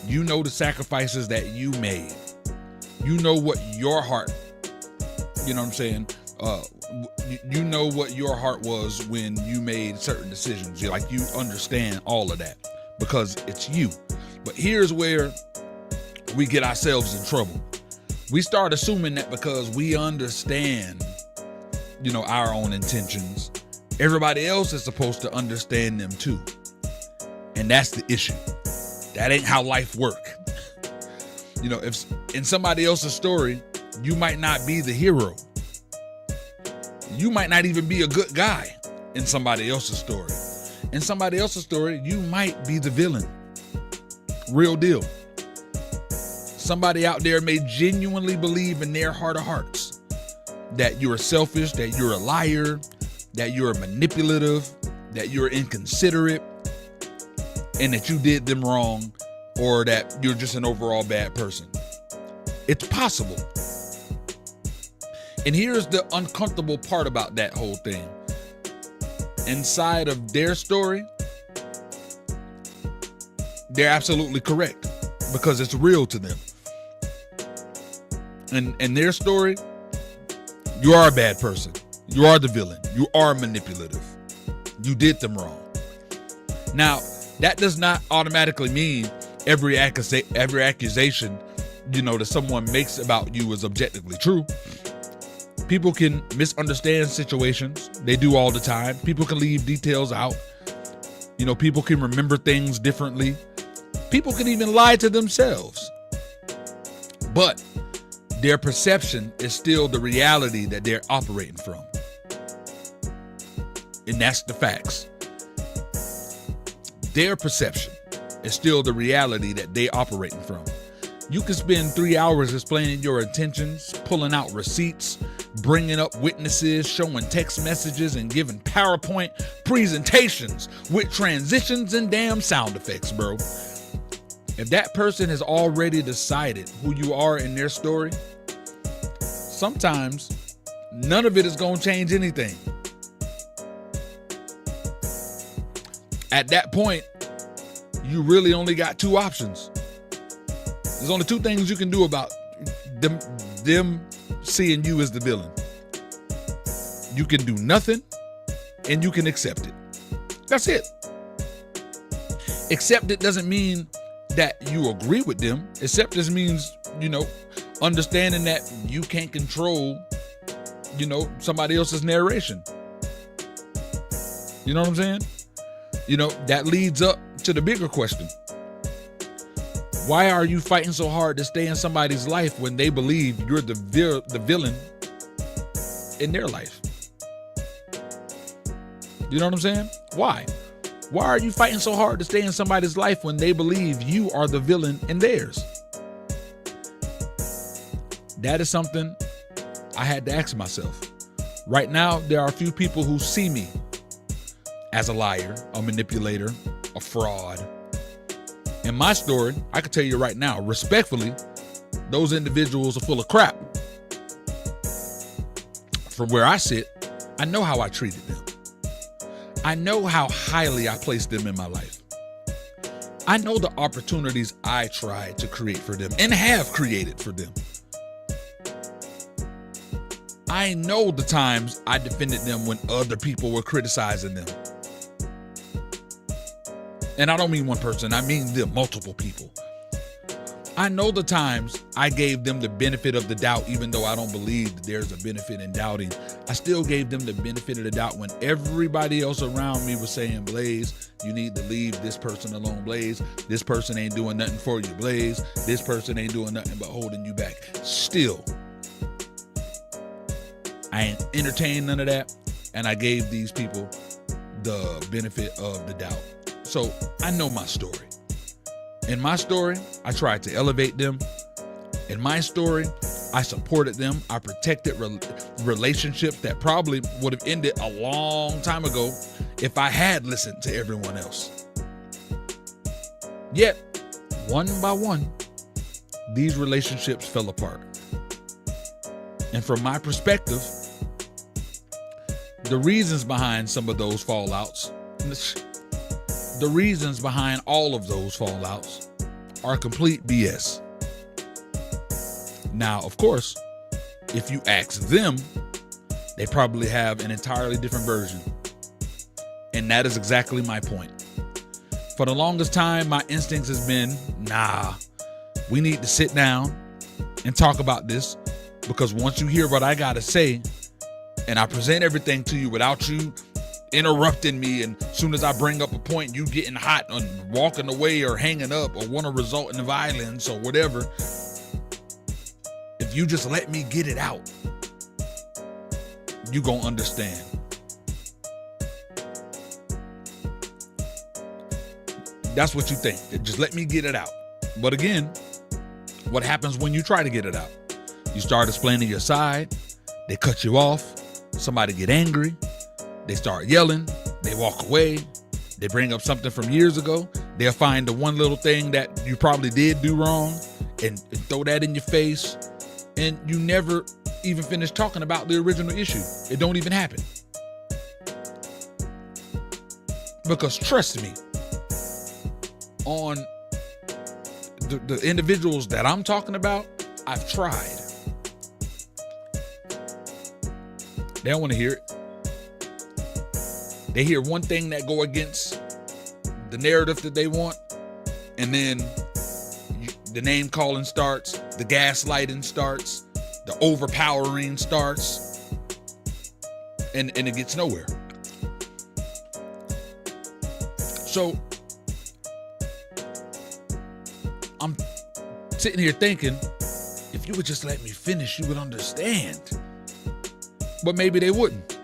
You know the sacrifices that you made. You know what your heart, you know what I'm saying? You know what your heart was when you made certain decisions. You understand all of that because it's you. But here's where we get ourselves in trouble. We start assuming that because we understand, our own intentions, everybody else is supposed to understand them too. And that's the issue. That ain't how life works. If in somebody else's story, you might not be the hero. You might not even be a good guy in somebody else's story. In somebody else's story, you might be the villain. Real deal. Somebody out there may genuinely believe in their heart of hearts that you're selfish, that you're a liar, that you're manipulative, that you're inconsiderate, and that you did them wrong, or that you're just an overall bad person. It's possible. And here's the uncomfortable part about that whole thing. Inside of their story, they're absolutely correct because it's real to them. And in their story, you are a bad person. You are the villain. You are manipulative. You did them wrong. Now, that does not automatically mean every accusation, that someone makes about you is objectively true. People can misunderstand situations. They do all the time. People can leave details out. People can remember things differently. People can even lie to themselves. But their perception is still the reality that they're operating from. And that's the facts. Their perception is still the reality that they're operating from. You can spend 3 hours explaining your intentions, pulling out receipts, bringing up witnesses, showing text messages, and giving PowerPoint presentations with transitions and damn sound effects, bro. If that person has already decided who you are in their story, sometimes none of it is going to change anything. At that point, you really only got two options. There's only two things you can do about them seeing you as the villain. You can do nothing and you can accept it. That's it. Accept it doesn't mean that you agree with them. Accept just means, understanding that you can't control, somebody else's narration. You know what I'm saying? That leads up to the bigger question. Why are you fighting so hard to stay in somebody's life when they believe you're the villain in their life? You know what I'm saying? Why? Why are you fighting so hard to stay in somebody's life when they believe you are the villain in theirs? That is something I had to ask myself. Right now, there are a few people who see me as a liar, a manipulator, a fraud. In my story, I can tell you right now, respectfully, those individuals are full of crap. From where I sit, I know how I treated them. I know how highly I placed them in my life. I know the opportunities I tried to create for them and have created for them. I know the times I defended them when other people were criticizing them. And I don't mean one person, I mean them, multiple people. I know the times I gave them the benefit of the doubt, even though I don't believe that there's a benefit in doubting. I still gave them the benefit of the doubt when everybody else around me was saying, Blaze, you need to leave this person alone, Blaze. This person ain't doing nothing for you, Blaze. This person ain't doing nothing but holding you back. Still, I ain't entertained none of that, and I gave these people the benefit of the doubt. So I know my story. In my story, I tried to elevate them. In my story, I supported them. I protected relationships that probably would have ended a long time ago if I had listened to everyone else. Yet, one by one, these relationships fell apart. And from my perspective, the reasons behind some of those fallouts, the reasons behind all of those fallouts are complete BS. Now, of course, if you ask them, they probably have an entirely different version. And that is exactly my point. For the longest time, my instincts has been, nah, we need to sit down and talk about this, because once you hear what I gotta say, and I present everything to you without you interrupting me, and as soon as I bring up a point, you getting hot and walking away or hanging up or want to result in violence or whatever, if you just let me get it out, you gonna understand. That's what you think. Just let me get it out. But again, what happens when you try to get it out? You start explaining your side, they cut you off, somebody get angry, they start yelling, they walk away, they bring up something from years ago, they'll find the one little thing that you probably did do wrong and throw that in your face, and you never even finish talking about the original issue. It don't even happen. Because trust me, on the individuals that I'm talking about, I've tried. They don't want to hear it. They hear one thing that go against the narrative that they want, and then the name calling starts, the gaslighting starts, the overpowering starts, and it gets nowhere. So I'm sitting here thinking, if you would just let me finish, you would understand. But maybe they wouldn't.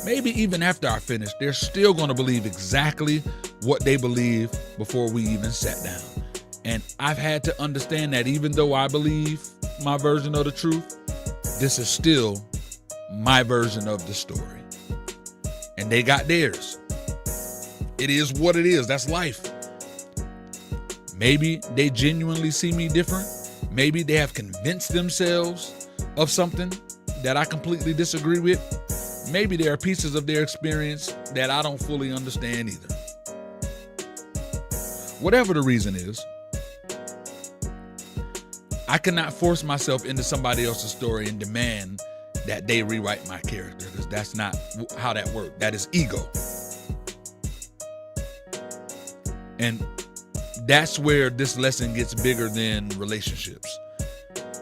Maybe even after I finish, they're still going to believe exactly what they believe before we even sat down. And I've had to understand that even though I believe my version of the truth, this is still my version of the story. And they got theirs. It is what it is. That's life. Maybe they genuinely see me different. Maybe they have convinced themselves of something that I completely disagree with. Maybe there are pieces of their experience that I don't fully understand either. Whatever the reason is, I cannot force myself into somebody else's story and demand that they rewrite my character, because that's not how that works. That is ego. And that's where this lesson gets bigger than relationships.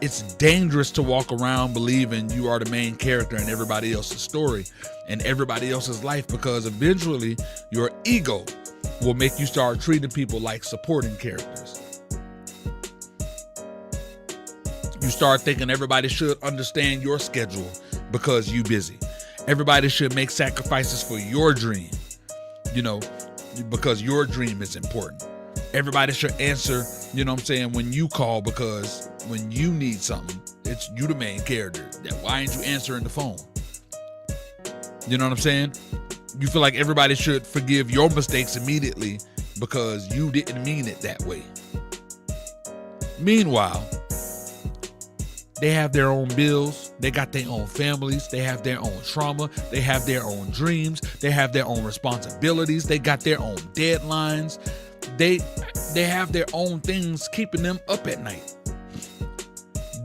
It's dangerous to walk around believing you are the main character in everybody else's story and everybody else's life, because eventually your ego will make you start treating people like supporting characters. You start thinking everybody should understand your schedule because you busy. Everybody should make sacrifices for your dream, because your dream is important. Everybody should answer, when you call, because when you need something, it's you the main character. Why ain't you answering the phone? You know what I'm saying? You feel like everybody should forgive your mistakes immediately because you didn't mean it that way. Meanwhile, they have their own bills, they got their own families, they have their own trauma, they have their own dreams, they have their own responsibilities, they got their own deadlines, they have their own things keeping them up at night.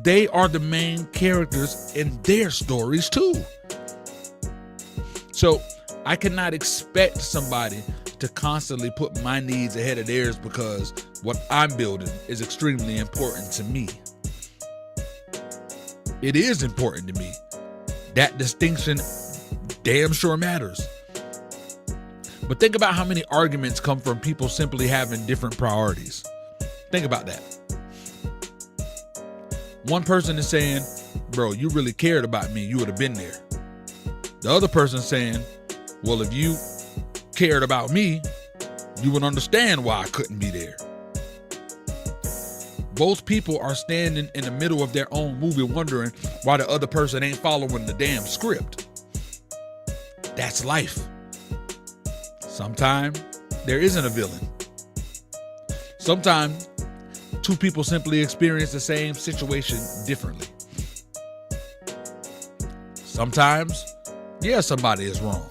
They are the main characters in their stories too. So I cannot expect somebody to constantly put my needs ahead of theirs because what I'm building is extremely important to me. It is important to me. That distinction damn sure matters. But think about how many arguments come from people simply having different priorities. Think about that. One person is saying, bro, you really cared about me, you would have been there. The other person saying, well, if you cared about me, you would understand why I couldn't be there. Both people are standing in the middle of their own movie wondering why the other person ain't following the damn script. That's life. Sometimes there isn't a villain. Sometimes two people simply experience the same situation differently. Sometimes, yeah, somebody is wrong.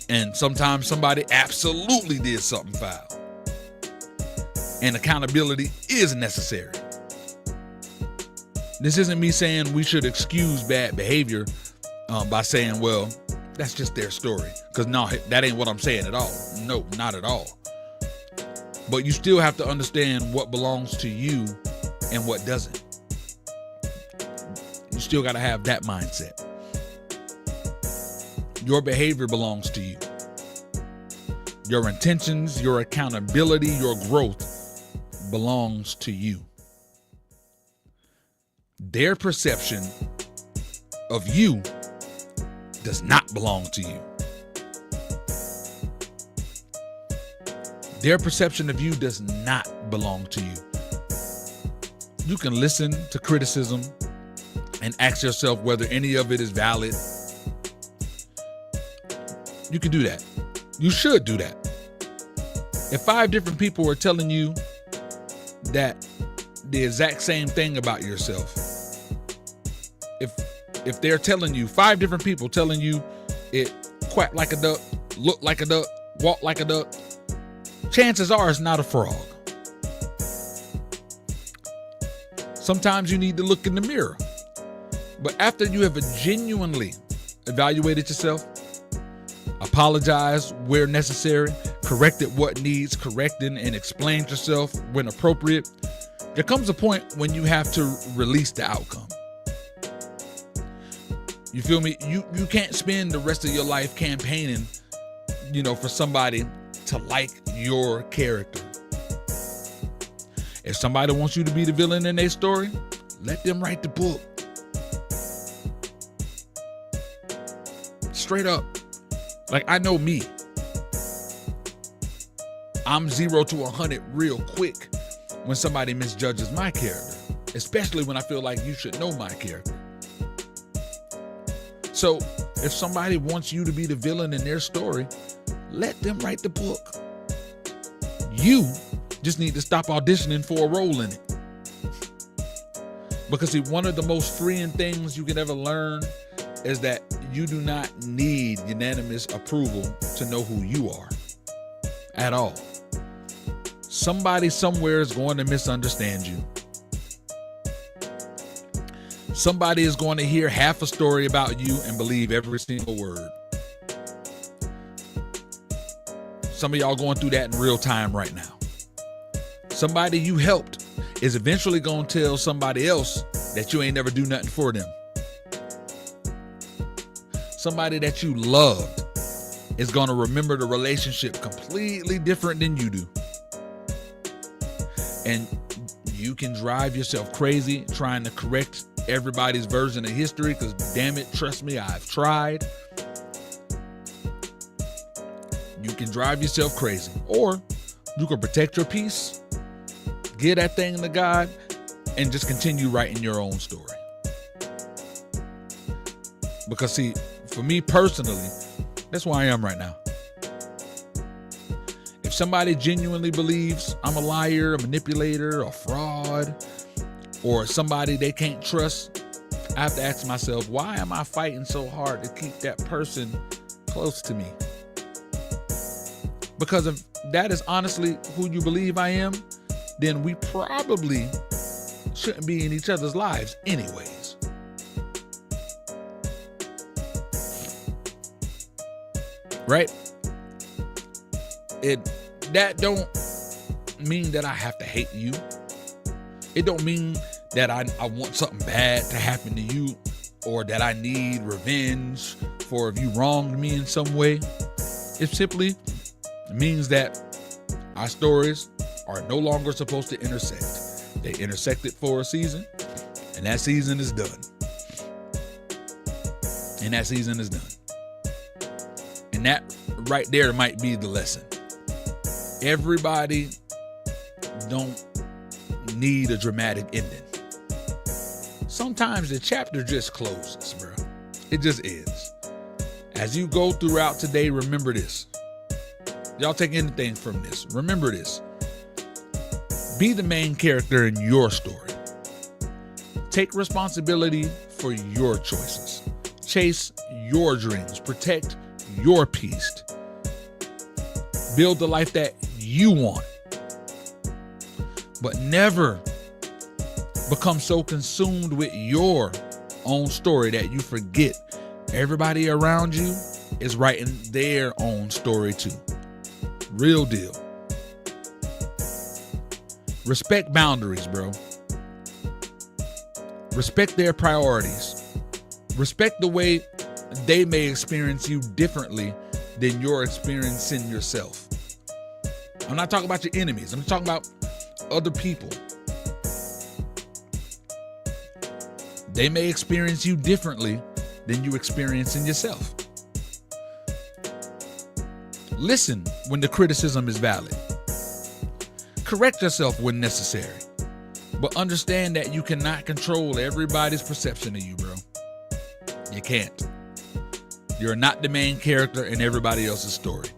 And sometimes somebody absolutely did something foul. And accountability is necessary. This isn't me saying we should excuse bad behavior by saying, well, that's just their story. Because no, that ain't what I'm saying at all. No, not at all. But you still have to understand what belongs to you and what doesn't. You still got to have that mindset. Your behavior belongs to you. Your intentions, your accountability, your growth belongs to you. Their perception of you does not belong to you. Their perception of you does not belong to you. You can listen to criticism and ask yourself whether any of it is valid. You can do that. You should do that. If 5 different people are telling you that the exact same thing about yourself, if they're telling you, 5 different people telling you it quack like a duck, look like a duck, walk like a duck, chances are it's not a frog. Sometimes you need to look in the mirror. But after you have genuinely evaluated yourself, apologize where necessary, corrected what needs correcting, and explained yourself when appropriate, there comes a point when you have to release the outcome. You feel me? You can't spend the rest of your life campaigning, for somebody to like your character. If somebody wants you to be the villain in their story, let them write the book. Straight up. Like, I know me. I'm 0 to 100 real quick when somebody misjudges my character, especially when I feel like you should know my character. So if somebody wants you to be the villain in their story, let them write the book. You just need to stop auditioning for a role in it. Because see, one of the most freeing things you can ever learn is that you do not need unanimous approval to know who you are at all. Somebody somewhere is going to misunderstand you. Somebody is going to hear half a story about you and believe every single word. Some of y'all going through that in real time right now. Somebody you helped is eventually going to tell somebody else that you ain't never do nothing for them. Somebody that you loved is going to remember the relationship completely different than you do. And you can drive yourself crazy trying to correct everybody's version of history because, damn it, trust me, I've tried. You can drive yourself crazy. Or you can protect your peace, give that thing to God, and just continue writing your own story. Because see, For me personally, that's where I am right now. If somebody genuinely believes I'm a liar, a manipulator, a fraud, or somebody they can't trust, I have to ask myself, why am I fighting so hard to keep that person close to me? Because if that is honestly who you believe I am, then we probably shouldn't be in each other's lives anyways. Right? That don't mean that I have to hate you. It don't mean that I want something bad to happen to you, or that I need revenge for if you wronged me in some way. It simply means that our stories are no longer supposed to intersect. They intersected for a season, and that season is done. And that season is done. And that right there might be the lesson. Everybody don't need a dramatic ending. Sometimes the chapter just closes, bro. It just is. As you go throughout today, remember this. Y'all take anything from this. Remember this. Be the main character in your story. Take responsibility for your choices. Chase your dreams. Protect your peace. Build the life that you want. But never become so consumed with your own story that you forget everybody around you is writing their own story too. Real deal. Respect boundaries, bro. Respect their priorities. Respect the way they may experience you differently than you're experiencing yourself. I'm not talking about your enemies. I'm talking about other people. They may experience you differently than you experience in yourself. Listen when the criticism is valid. Correct yourself when necessary. But understand that you cannot control everybody's perception of you, bro. You can't. You're not the main character in everybody else's story.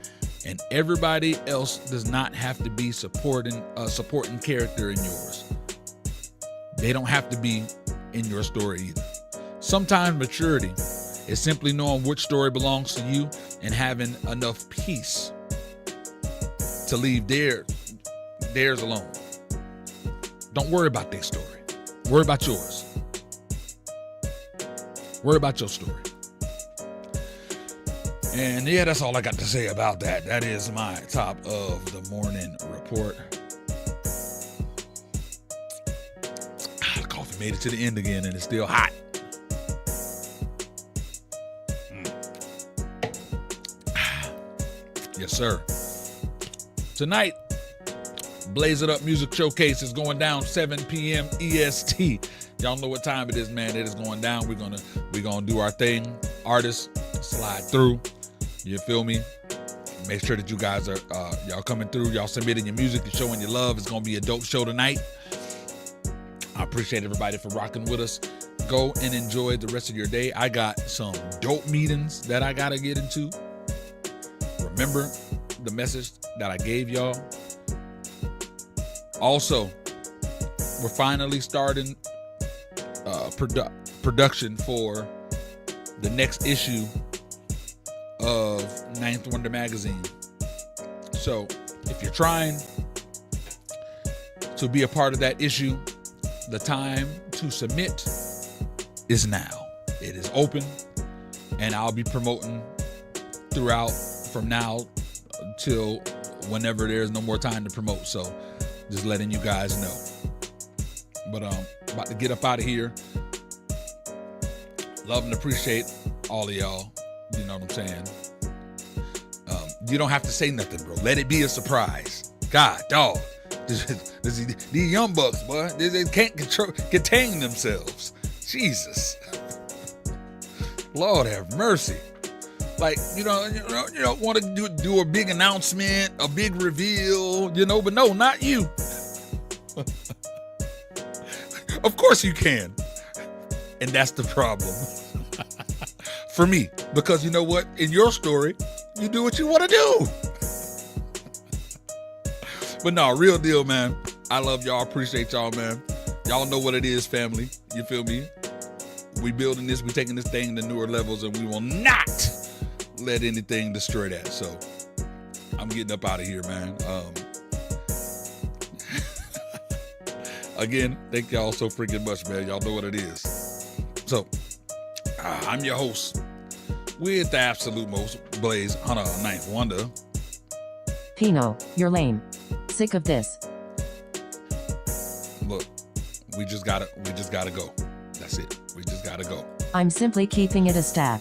And everybody else does not have to be supporting character in yours. They don't have to be in your story either. Sometimes maturity is simply knowing which story belongs to you and having enough peace to leave theirs alone. Don't worry about their story. Worry about yours. Worry about your story. And yeah, that's all I got to say about that. That is my top of the morning report. The coffee made it to the end again and it's still hot. Yes, sir. Tonight, Blaze It Up Music Showcase is going down 7 p.m. EST. Y'all know what time it is, man. It is going down. We're gonna do our thing. Artists slide through. You feel me? Make sure that you guys are y'all coming through. Y'all submitting your music and showing your love. It's gonna be a dope show tonight. I appreciate everybody for rocking with us. Go and enjoy the rest of your day. I got some dope meetings that I gotta get into. Remember the message that I gave y'all. Also, we're finally starting production for the next issue of Ninth Wonder magazine. So if you're trying to be a part of that issue, the time to submit is now. It is open, and I'll be promoting throughout from now till whenever there's no more time to promote. So just letting you guys know. But about to get up out of here. Love and appreciate all of y'all. You know what I'm saying? You don't have to say nothing, bro. Let it be a surprise. God, dog. These young bucks, boy, they can't contain themselves. Jesus. Lord have mercy. Like, you don't want to do a big announcement, a big reveal, but no, not you. Of course you can. And that's the problem. for me. Because you know what? In your story, you do what you want to do. But no, real deal, man. I love y'all. Appreciate y'all, man. Y'all know what it is, family. You feel me? We building this. We taking this thing to newer levels, and we will not let anything destroy that. So I'm getting up out of here, man. Again, thank y'all so freaking much, man. Y'all know what it is. So I'm your host with the absolute most, Blaze Hunter, Ninth Wonder. Pino, you're lame. Sick of this. Look, we just gotta go. That's it. We just gotta go. I'm simply keeping it a stack.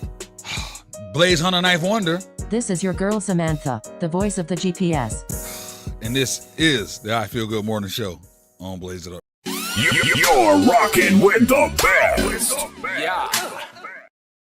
Blaze Hunter, Ninth Wonder. This is your girl Samantha, the voice of the GPS. And this is the I Feel Good Morning Show on Blaze It Up. You're rocking with the best. Yeah.